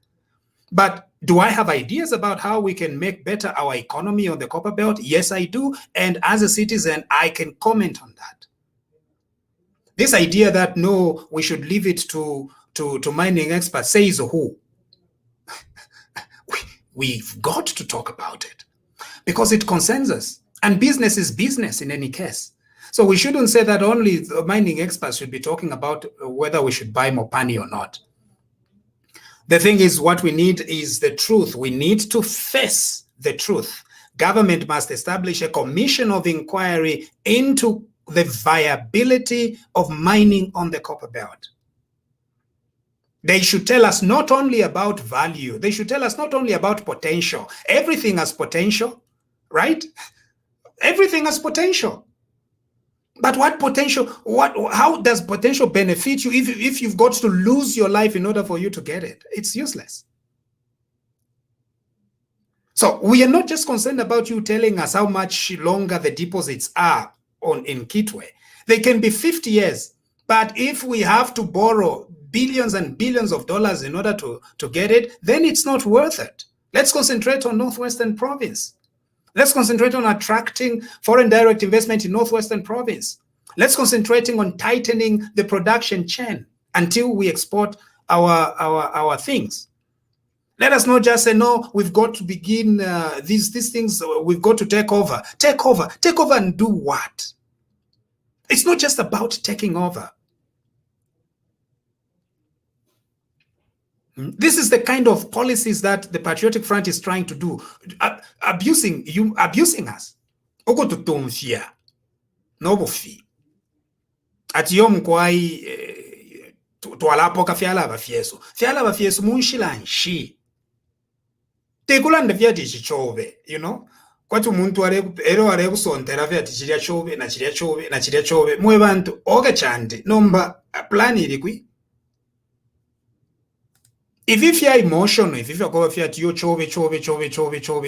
but do I have ideas about how we can make better our economy on the copper belt? Yes, I do. And as a citizen, I can comment on that. This idea that no, we should leave it to mining experts says who? We've got to talk about it because it concerns us. And business is business in any case. So we shouldn't say that only the mining experts should be talking about whether we should buy Mopani or not. The thing is, what we need is the truth. We need to face the truth. Government must establish a commission of inquiry into the viability of mining on the copper belt. They should tell us not only about value, they should tell us not only about potential. Everything has potential, right? Everything has potential. But what potential, how does potential benefit you if you've got to lose your life in order for you to get it? It's useless. So we are not just concerned about you telling us how much longer the deposits are in Kitwe. They can be 50 years, but if we have to borrow billions and billions of dollars in order to get it, then it's not worth it. Let's concentrate on Northwestern Province. Let's concentrate on attracting foreign direct investment in Northwestern Province. Let's concentrate on tightening the production chain until we export our things. Let us not just say, no, we've got to begin these things, we've got to take over. Take over and do what? It's not just about taking over. This is the kind of policies that the Patriotic Front is trying to do, abusing us. Okututumfia, nobufi. Ati yom kwai twalapoka fiala bafieso munshilanshi. Tekulanda vyati chichove, you know. Kwatu muntu ero kusondera vyati chiria chove na chiria chove mwe bantu oga chande nomba plan iri kwi. If you are emotional, if you are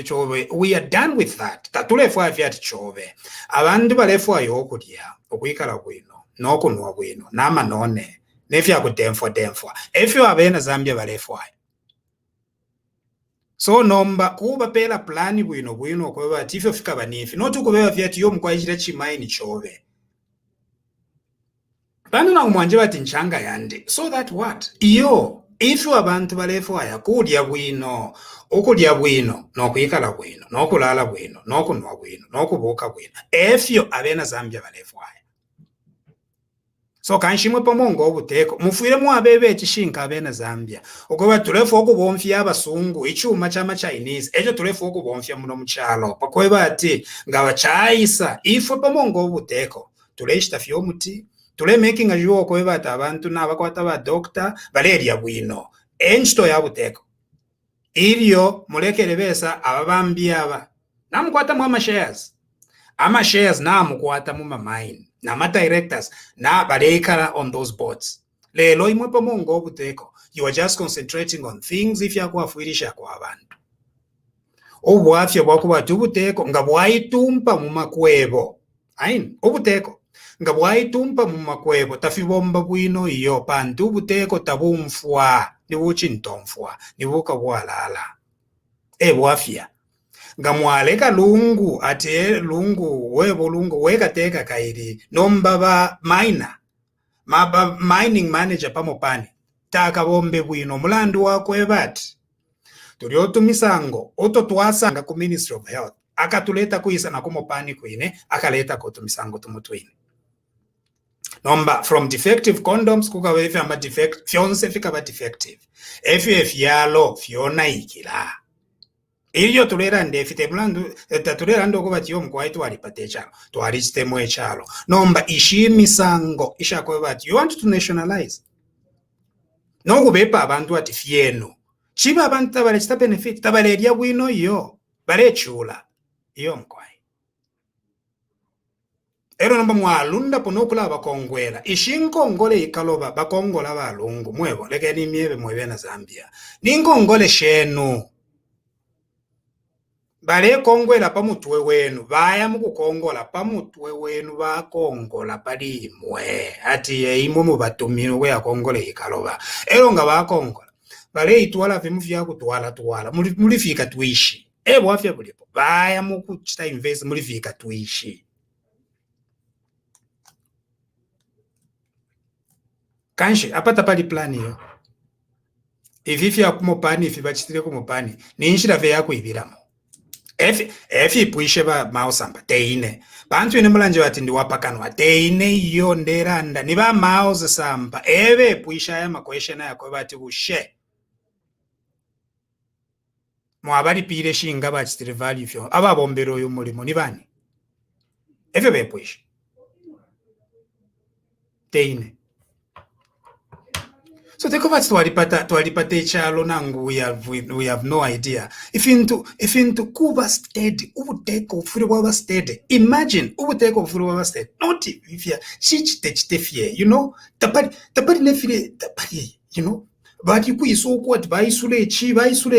chove, we are done with that. Tatulefwa vyati chove. Abantu balefwa yokudia okwikala kwino nokunwa kwino nama none nefya kudemfwa. If you are in Zambia balefwa. So nomba kuba pela plani bwino kwa tifyo fika banifi notu kubewa vyati yo mkwajira chimaini chove. Bantu na umwanje bati nchanga yande. So that what? Iyo if you abantu balefwa ya kudya bwino, okudya bwino, nokwikala bwino, nokulala bwino, nokunwa bwino, nokubuka bwino. Efyo abena Zambia balefwa. So kanshimwe pamongo obuteko mufuire mu abebe ekishinka abena Zambia okuba tulefu okubomfya abasungu icyuma cyama Chinese ejo tulefu okubomfya muno mukyalo pakweba ati ngabachayisa ifo pamongo obuteko tuleshita fyo muti tule making a sure okweba ati abantu nabakwata ba doctor baleria bwino enchito ya buteko iliyo mulekere besa ababambi aba namukwata mu ama shares namukwata mu mine Nama directors na barekara on those boards. Lelo imwe pamongo obuteko. You are just concentrating on things if yakwafuirisha kwa abantu. obwafya bwakubati ubuteko nga bwayitumpa mu makwebo ayin ubuteko nga bwayitumpa mu makwebo tafibomba bwino iyo pantu ubuteko tabumfwa nibuchintomfwa nibuka bwalala bwafya nga mwaleka lungu ate lungu webo lungu wekateka kairi nombaba mining manager pamopani taka bombe bwino mulandu wakwe bati tuliotumisango ototwasanga ku Ministry of Health akatuleta kuisa na kumopani kwine akaleta kutumisango tumutwine nomba from defective condoms kukawefe ama defect fyonse fikaba defective FF yalo fiona ikila iyo tulera ndefite mulandu tatulera ndoko bati yo mkwaitu walipate chalo twalistemo echalo nomba ishimisango ishakwe bati you want to nationalize no kubepa abantu ati fieno chiba abantu tabale chita benefit tabale eria bwino iyo bale chula iyo mkwai ero nomba mwalunda ponokula bakongwela ishinkongole ikaloba bakongola balungu mwebo lekeni miebe mwebe na Zambia ninkongole shenu bale kongwela pamutwe wenu baya mukukongola pamutwe wenu bakongola pali mwe ati imwe mubatumino we akongole ikaloba ero nga bakongola bale itwala vimu vya kutwala mulifika tuishi bwafya bulipo baya mukuchita invest mulifika tuishi kanshi apata pali plani yo ififya kumopani ifibachitire kumopani ni inshira ve yako ibiramo efi puishe ba mausamba teine bantu ine mulanje bati ndi wapakanwa teine iyo nderanda ni ba mouse samba ebe puisha ya makwesha na yako bati bushe mwabali pire shinga bachitire value fyo aba bombero yo mulimo ni bani efe be puisha teine so teko bati twalipata chalo nangu we have no idea if into kuba steady ubuteko ufuri wa steady imagine ubuteko ufuri wa steady not if ya chichite fie you know tapari nefile tapari you know bati kuiso kwat baisule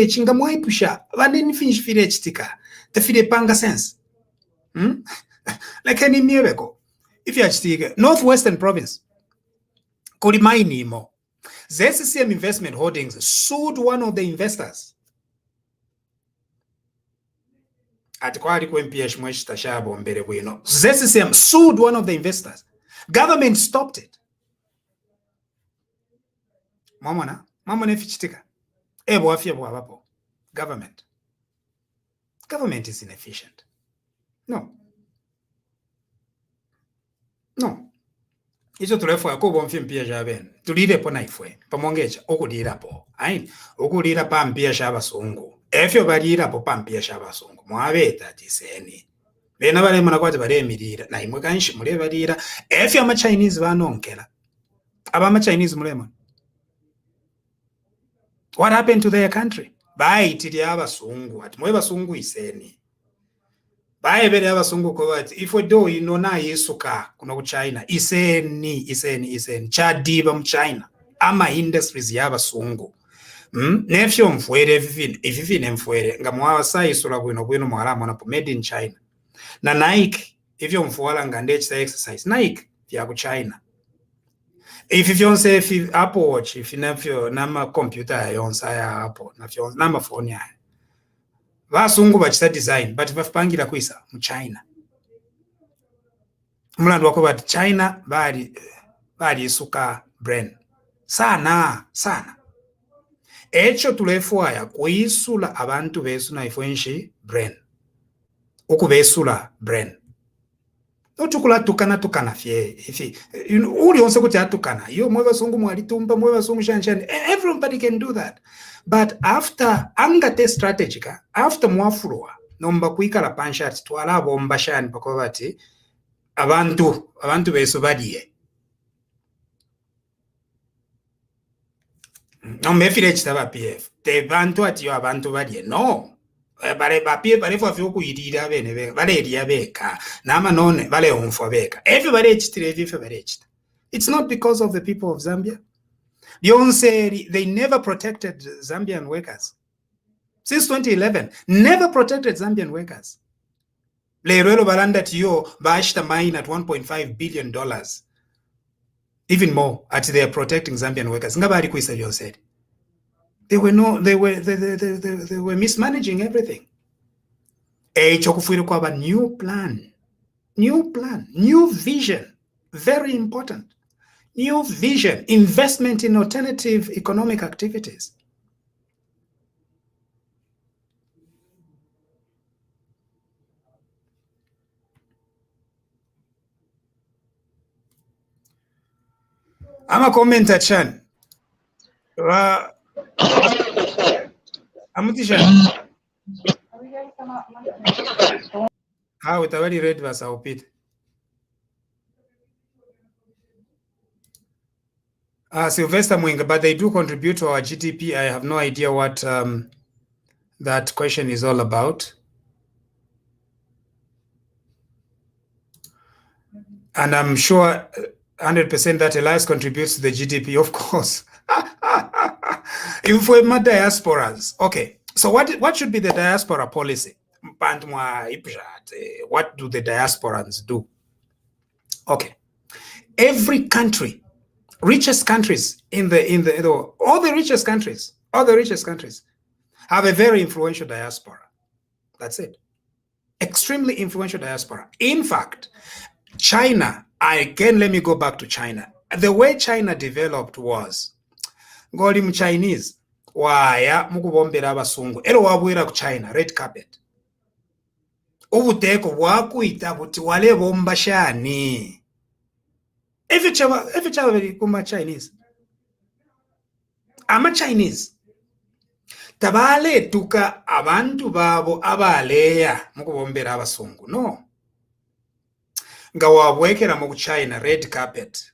chi ngamwaipusha vaneni finish file chitika tafile panga sense like any miebeko if ya chitika Northwestern Province kulimainimo KCM Investment Holdings sued one of the investors. Atikwali kwempia shimweshita shabo mbele bwino. KCM sued one of the investors. Government stopped it. Mama nefichitika. Bwafya bwabapo. Government is inefficient. No. Icho tulefu yakubo mfimpia jaben tulire po naifwe pamongecha okulira po ayin okulira pa mpia shaba sungu efyo balira po pa mpia shaba sungu mwabeta tiseni bena bale mona kwati bale emirira na imwe kanshi mule balira efyo ama Chinese banonkela aba Chinese mulema what happened to their country bayitiri abasungu ati mwe basungu iseni bayebere abasungu ko bati if we do inona yesuka kuna ku China iseni chadiba mu China ama industries yabasungu nefyo mfwere ififine mfwere ngamwa sayisula bwino mwalamo na made in China na Nike ifyo mfwala ngande exercise Nike ya ku China ififyonse Apple Watch ifinafyo nama computer yonsa ya Apple nafyo nama phone ya basungu bachita design but bafangira kwisa mu China mulandu wako bati China bali isuka brand sana echo tulefwaya kuisula abantu besu na ifwenshi brand ukubesula brand otukula tukana fye ifi uli onse kuti atukana yo mwe basungu mwalitumba mwe basungu shanshani everybody can do that but after angate strategic after mwafulwa nomba kuikala panshati twala bomba shani pako bati abantu beso badie nombe file chitaba PF te bantu ati yo abantu badie no bare bapie bare fwa fyo kuyirira bene bare eria beka nama none bare onfwa beka everybody chitire vife bare chita it's not because of the people of Zambia. They never protected Zambian workers. since 2011, never protected Zambian workers. Leirelo balanda tiyo baashta mine at $1.5 billion. Even more at they are protecting Zambian workers. Ngabali kuisa said. They were mismanaging everything. New plan, new vision, very important. New vision, investment in alternative economic activities. I'm a commenter, Chan. Amutishan. How it already read was our pit. Sylvester Mwinga, but they do contribute to our GDP. I have no idea what that question is all about. And I'm sure 100% that Elias contributes to the GDP, of course. If we're more diasporas, okay. So what should be the diaspora policy? What do the diasporans do? Okay. Every country, richest countries all the richest countries have a very influential diaspora. That's it. Extremely influential diaspora. In fact, China, again, let me go back to China. The way China developed was Golim Chinese waya mukubombera abasungu ero wabwera ku China red carpet ubuteko bwakuita buti wale bomba shani evichaba beri kuma Chinese ama Chinese tabale tuka abantu babo abaleya mukubombera abasungu no nga wabwekera mu China red carpet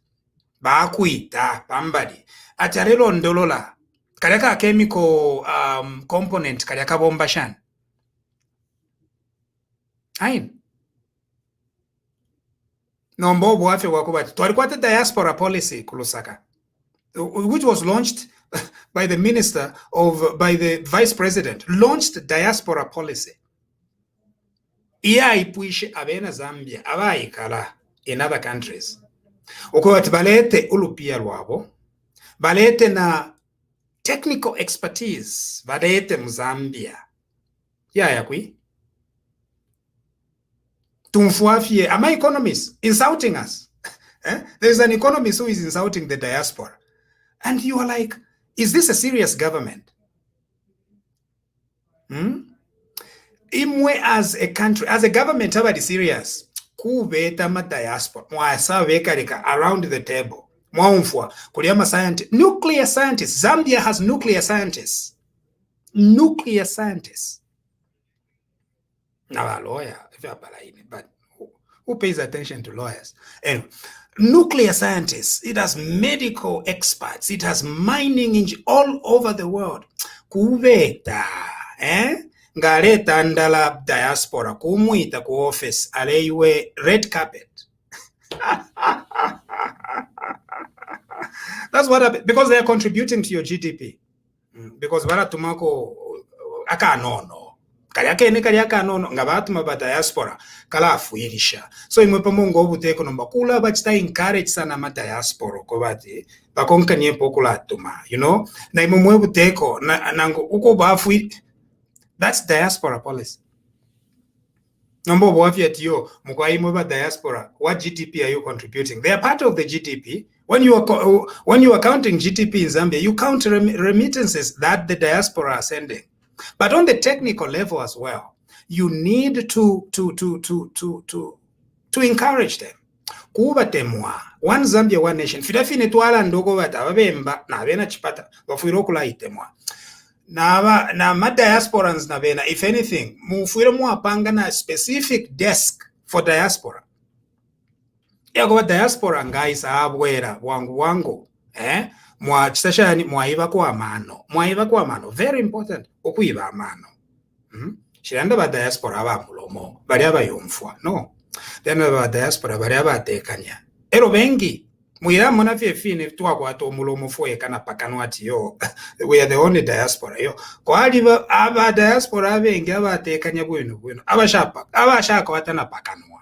bakuita pambali atarelo ndolola kaliaka chemical component kaliaka bomba shan ain nombo bwafe wakubati twalikwata diaspora policy kulusaka which was launched by the vice president launched diaspora policy iya ipuishe abena Zambia abayikala in other countries ukwati balete ulupia lwabo balete na technical expertise balete mu Zambia yakwi tumfuafie ama economists insulting us there's an economist who is insulting the diaspora and you are like, is this a serious government? Imwe as a country, as a government, abadi serious kubeta ma diaspora mwasabeka lika around the table mwaumfwa kuliyama scientist, nuclear scientists. Zambia has nuclear scientists. Now a lawyer, but who pays attention to lawyers? Anyway, nuclear scientists, it has medical experts, it has mining all over the world. Kubeta, ngaleta ndala diaspora kumuita ku office aleiwe red carpet. That's what happened, because they are contributing to your GDP. Because baratumako aka no kaliaka no ngabatuma ba diaspora kala afuirisha. So imwe pamongo obuteko nomba kula bachita encourage sana ma diaspora ko bati bakonkanye pokula tuma, you know, na imwe buteko nango uko bafu. That's diaspora policy. Number yo mukwaimo ba diaspora, what GDP are you contributing? They are part of the GDP. When you are counting GDP in Zambia, you count remittances that the diaspora are sending. But on the technical level as well, you need to encourage them. Kuba temwa, one Zambia, one nation. Fidafine tuala ndogo wata wabemba na wena chipata wafuiro kula itemwa. Na ma diasporans na wena, if anything, mufuiro muapanga na specific desk for diaspora. Yago diaspora guys abwera wangu mwa chitashani mwaiva kwa mano very important okuiva amano shiranda ba diaspora abamulomo bali abayomfwa no then ba diaspora bali abatekanya ero bengi Mwira mona fine tuwa kwa to mulomo foye kana pakanwati yo. We are the only diaspora yo. Kwa aliva aba diaspora abengi abatekanya bwino. Abashaka watana pakanwa.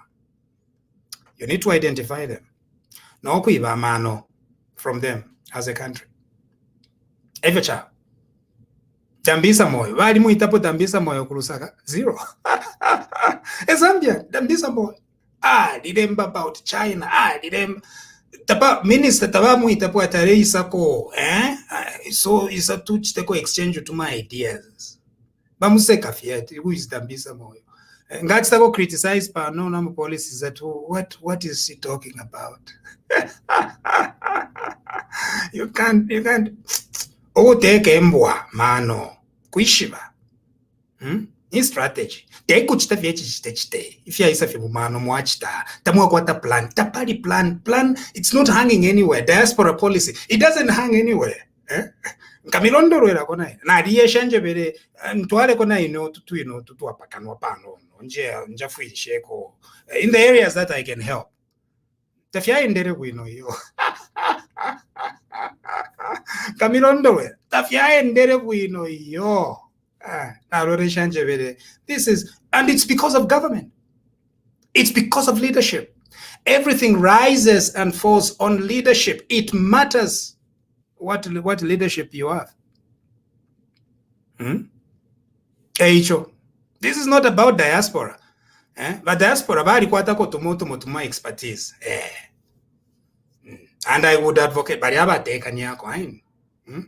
You need to identify them. No kuiba mano from them as a country. Evecha. Dambisa moyo. Wali muitapo dambisa moyo kulusaka. Zero. Zambia, dambisa moyo. Didem about China. Didem tapa minister taba muitapo atarei sako. So isa tuchiteko exchange to my ideas. Bamuseka fiat. Who is dambisa moyo? Ngati tako criticize pa no namu policies that what is she talking about? You can't take embwa mano kuishiba. In strategy te kuchita chite if ya isa fibu mano mwachita tamwa kwata plan tapali plan it's not hanging anywhere. Diaspora policy it doesn't hang anywhere. Kamilondo rwera kona na riyeshanje bere ntwale kona tutu apakanwa pano nja fuisheko in the areas that I can help tafya endere kwino yo. Kamilondo rwera tafya endere kwino yo. This is, and it's because of government. It's because of leadership. Everything rises and falls on leadership. It matters what leadership you have. This is not about diaspora. But diaspora bari kwatako tumo expertise. And I would advocate bari abateka nyako haini.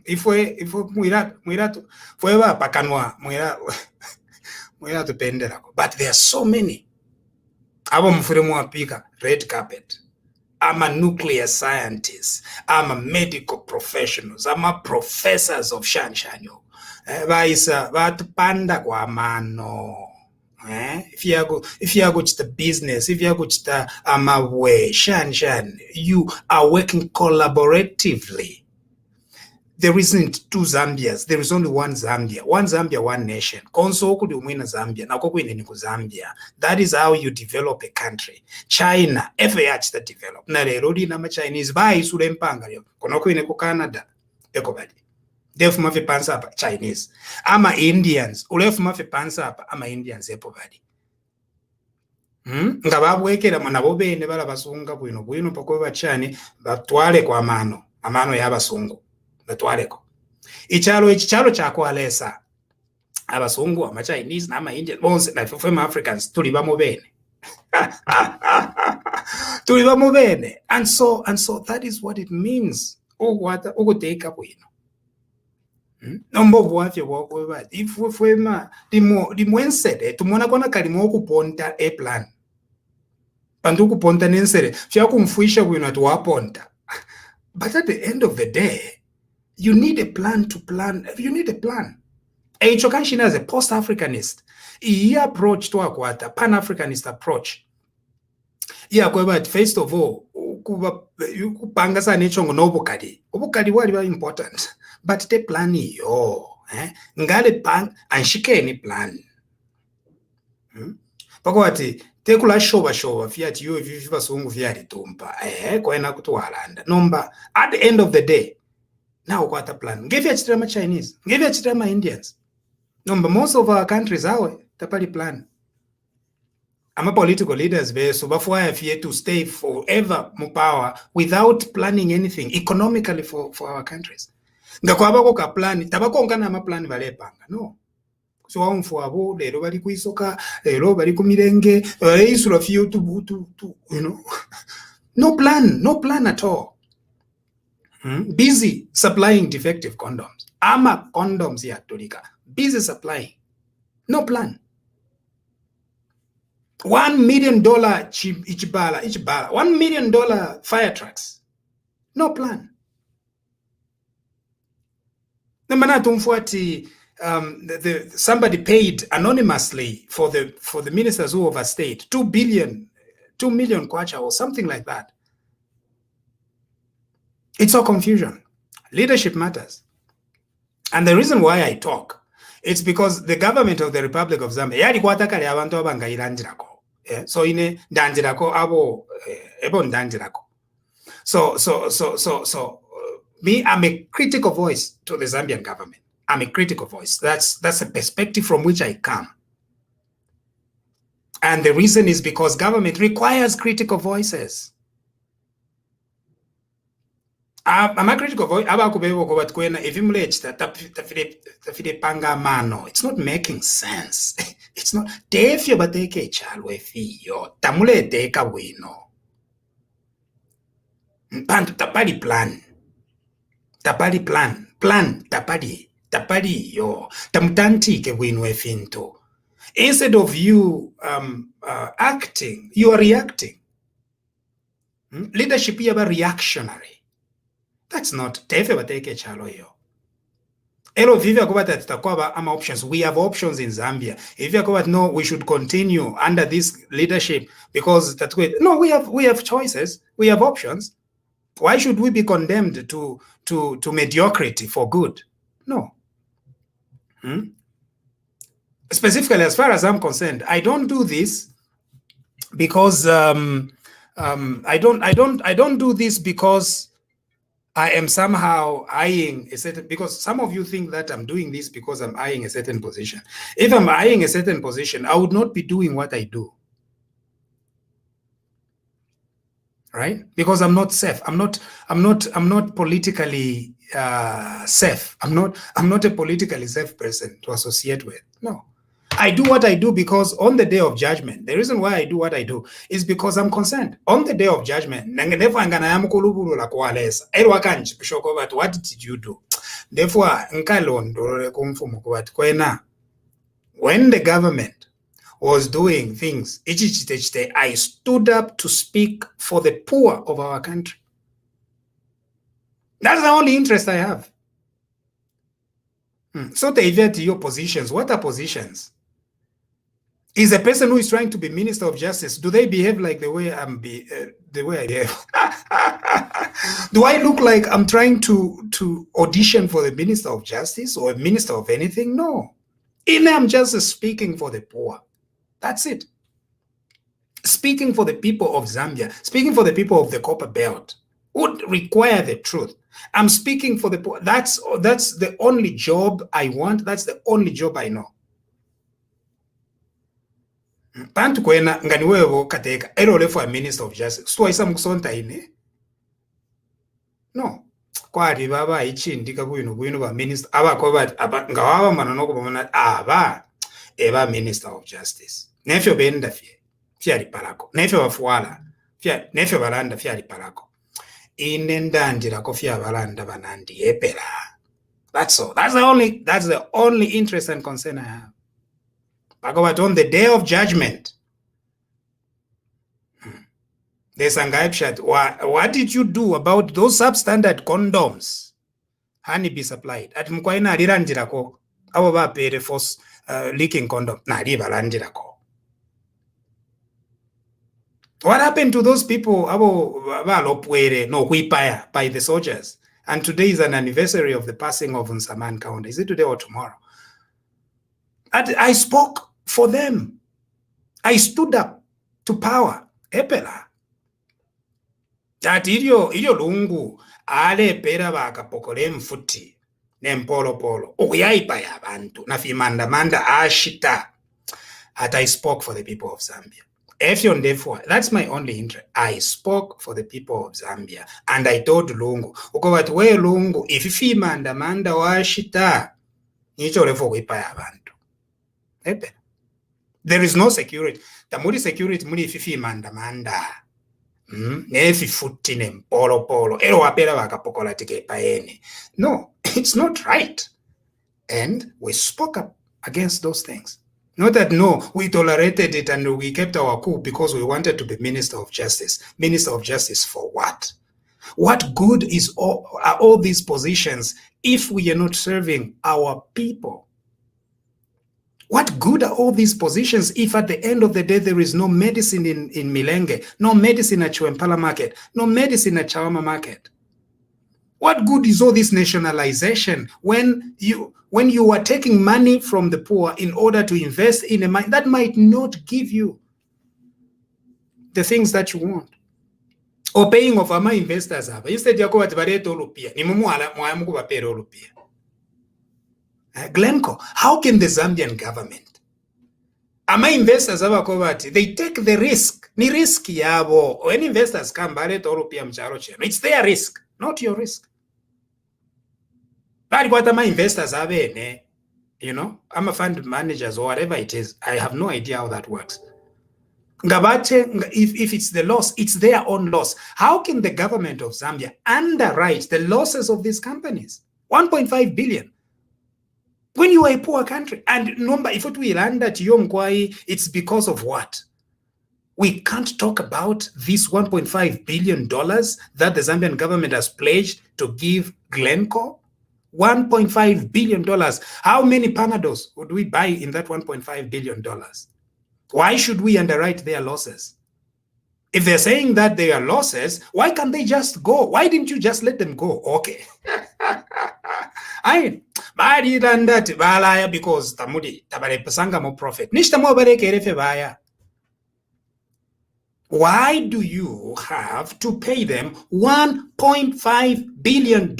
If mwira fwe pakanwa mwira tupendera. But there are so many. Abo mfuremu wapika red carpet. I'm a nuclear scientist. I'm a medical professionals. I'm a professors of shanshanyo. Baisa batupanda kwa mano. If you go to the business, if you go to the way shanshan, you are working collaboratively. There isn't two Zambias. There is only one Zambia. One Zambia, one nation. Konso kudi umwina Zambia. Na kukwine niku Zambia. That is how you develop a country. China, FAH that develop. Na rerodi na Chinese. Ba isule mpanga. Kono kuine ku Canada. Eko badi. Defu mafi pansa hapa Chinese. Ama Indians. Ulefu mafi pansa hapa. Ama Indians epo badi. Nga babu wekera manabobe ene bala basunga bwino pakwe bachani. Batwale kwa amano. Amano ya basungu. Batwaleko. Ichalo chako alesa. Abasungu, ama Chinese, na ama Indian, bonse, na fema Africans, tulibamu bene. Tulibamu bene. And so that is what it means. Ugu take up wino. Nombo buwafye wakwe badi. Ifu fema, dimwensede, tumona kona kalimo kuponta a plan. Pandu kuponta nensere, fya kumfuisha wino tuwaponta. But at the end of the day, you need a plan to plan. You need a plan. Chokanshina as a post-Africanist, he approach to a pan-Africanist approach. But first of all, you pangasa nechongo no bukadi. Obukadi wali very important. But the plan yo. Ngale pan and shike any plan. Pakwati tekula shoba fiat you if you basungu fiat tumpa. Kwena kutualanda. Number at the end of the day. Now what a plan? Give you a Chinese, give you a Indians. No, but most of our countries are tapali plan. I'm a political leaders there, so before I fear to stay forever more power without planning anything economically for our countries. Ngakwaba ko plan, tabako ngana ma plan vale panga. No. So for abo lero bali kuisoka, lero bali kumirenge, isura few to no plan at all. Busy supplying defective condoms. Ama condoms ya Tolika. Busy supplying. No plan. $1 million each bala. $1 million fire trucks. No plan. Somebody paid anonymously for the ministers who overstayed 2 million kwacha or something like that. It's all confusion. Leadership matters. And the reason why I talk, it's because the government of the Republic of Zambia, so ine danjirako abo ebo danjirako. Me, I'm a critical voice to the Zambian government. I'm a critical voice. That's a perspective from which I come. And the reason is because government requires critical voices. I'm a critical voice. It's not making sense. It's not. Tapali plan tapali yo tamtantike wino efinto. Instead of you acting, you are reacting. Leadership yaba reactionary. That's not tefe bateke chalo yo. Elo vivya kubata tutakwaba ama options. We have options in Zambia. If you kubata no, we should continue under this leadership because that way. No, we have choices. We have options. Why should we be condemned to mediocrity for good? No. Specifically, as far as I'm concerned, I don't do this because I don't do this because I am somehow eyeing a certain, because some of you think that I'm doing this because I'm eyeing a certain position. If I'm eyeing a certain position, I would not be doing what I do. Right? Because I'm not safe. I'm not politically safe. I'm not a politically safe person to associate with. No. I do what I do because on the day of judgment, the reason why I do what I do is because I'm concerned. On the day of judgment, what did you do? Therefore, when the government was doing things, I stood up to speak for the poor of our country. That's the only interest I have. So they event your positions. What are positions? Is a person who is trying to be Minister of Justice, do they behave like the way I behave? Do I look like I'm trying to audition for the Minister of Justice or a Minister of anything? No. I'm just speaking for the poor. That's it. Speaking for the people of Zambia, speaking for the people of the Copper Belt would require the truth. I'm speaking for the poor. That's the only job I want. That's the only job I know. Pantu kwena nganiwewo kateka elole for a Minister of Justice. So isa mukusonta ine? No. Kwati baba ichindika kuyino ba minister aba ngawawa manonoko bomana aba eba Minister of Justice. Nefyo benda fiali palako. Nefyo bafuala. Nefyo balanda fiali palako. Inendandira ko fia balanda banandi epela. That's all. That's the only interest and concern I have. But on the day of judgment, there's a what did you do about those substandard condoms? Honey supplied. At Mukwaina Rirandirako, our pay force leaking condom. Nariba Randirako. What happened to those people? No, by the soldiers. And today is an anniversary of the passing of Nsaman Kaunda. Is it today or tomorrow? I spoke for them. I stood up to power. Epela. That iyo lungu ale pera bakapokole mfuti nempolo polo. Okuyayipa yabantu nafimanda ashita. At I spoke for the people of Zambia. Therefore, that's my only interest. I spoke for the people of Zambia. And I told Lungu, ukovat we Lungu, if fimanda washita, nicho lefo wipa yabantu. Epela. There is no security. Tamuri security muni fifi manda. Nefi futi polo. Ero wapera wakapokola tike paene. No, it's not right. And we spoke up against those things. Not that no, we tolerated it and we kept our cool because we wanted to be Minister of Justice. Minister of Justice for what? What good are all these positions if we are not serving our people? What good are all these positions if at the end of the day there is no medicine in Milenge, no medicine at Chwempala market, no medicine at Chawama market? What good is all this nationalization when you are taking money from the poor in order to invest in a mine that might not give you the things that you want? or paying of our investors have. Instead, you go at Vareto Lupia, Nimumuala, Moamuba Pero Lupia. Glencore, how can the Zambian government? Ama investors have a covered, they take the risk. Ni risk yabo. When investors come, Vareto Lupia Mcharoche. It's their risk, not your risk. But what am I investors have, you know, I'm a fund managers or whatever it is. I have no idea how that works. If it's the loss, it's their own loss. How can the government of Zambia underwrite the losses of these companies? 1.5 billion. When you are a poor country, and number, if it will land at Yomkwai, it's because of what? We can't talk about this $1.5 billion that the Zambian government has pledged to give Glencore. $1.5 billion. How many Panados would we buy in that $1.5 billion? Why should we underwrite their losses? If they're saying that they are losses, why can't they just go? Why didn't you just let them go? Okay. I did that balaya because tamudi tabare pasanga mo profit. Nishtamo bare kerefe baya. Why do you have to pay them $1.5 billion?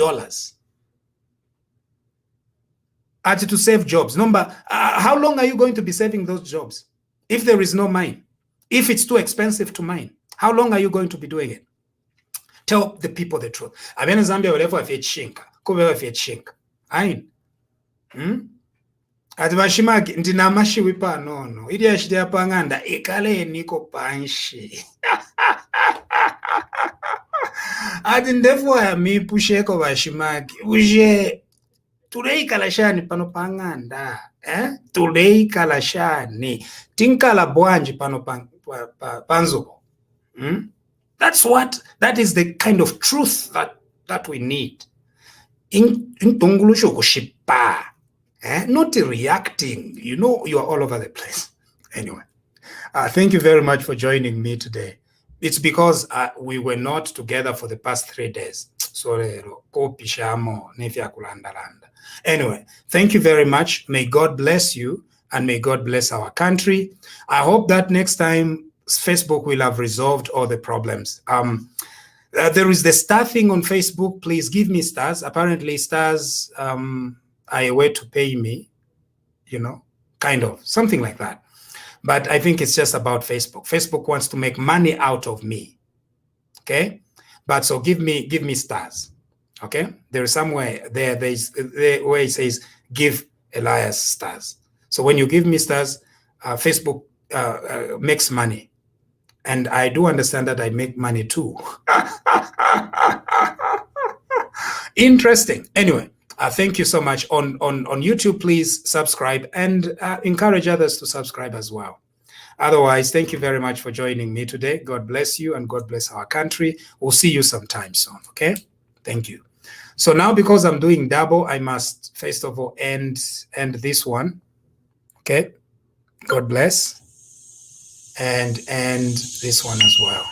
To save jobs. Number, how long are you going to be saving those jobs? If there is no mine, if it's too expensive to mine, how long are you going to be doing it? Tell the people the truth. Abena Zambia whatever if it's shinka, kube if it's shinka. Ain. Advashimagi ndina mashi wipa no. Idi ashide apanganda ikale niko panshi. Adindefo ya mi pusheko bashimagi. Uje Tulei kalashani pano panganda, Tulei kalashani, tinkala bwanji pano panzo. That is the kind of truth that we need. In tungulusho kushipa, not reacting. You know, you are all over the place. Anyway, thank you very much for joining me today. It's because we were not together for the past 3 days. Anyway, thank you very much. May God bless you and may God bless our country. I hope that next time Facebook will have resolved all the problems. There is the star thing on Facebook. Please give me stars. Apparently stars are a way to pay me, you know, kind of something like that. But I think it's just about Facebook. Facebook wants to make money out of me. Okay? But so give me stars. Okay, there is somewhere there's where it says give Elias stars. So when you give me stars, Facebook makes money, and I do understand that I make money too. Interesting. Anyway, thank you so much. On YouTube, please subscribe and encourage others to subscribe as well. Otherwise, thank you very much for joining me today. God bless you and God bless our country. We'll see you sometime soon. Okay, thank you. So now, because I'm doing double, I must first of all end this one. Okay, God bless, and end this one as well.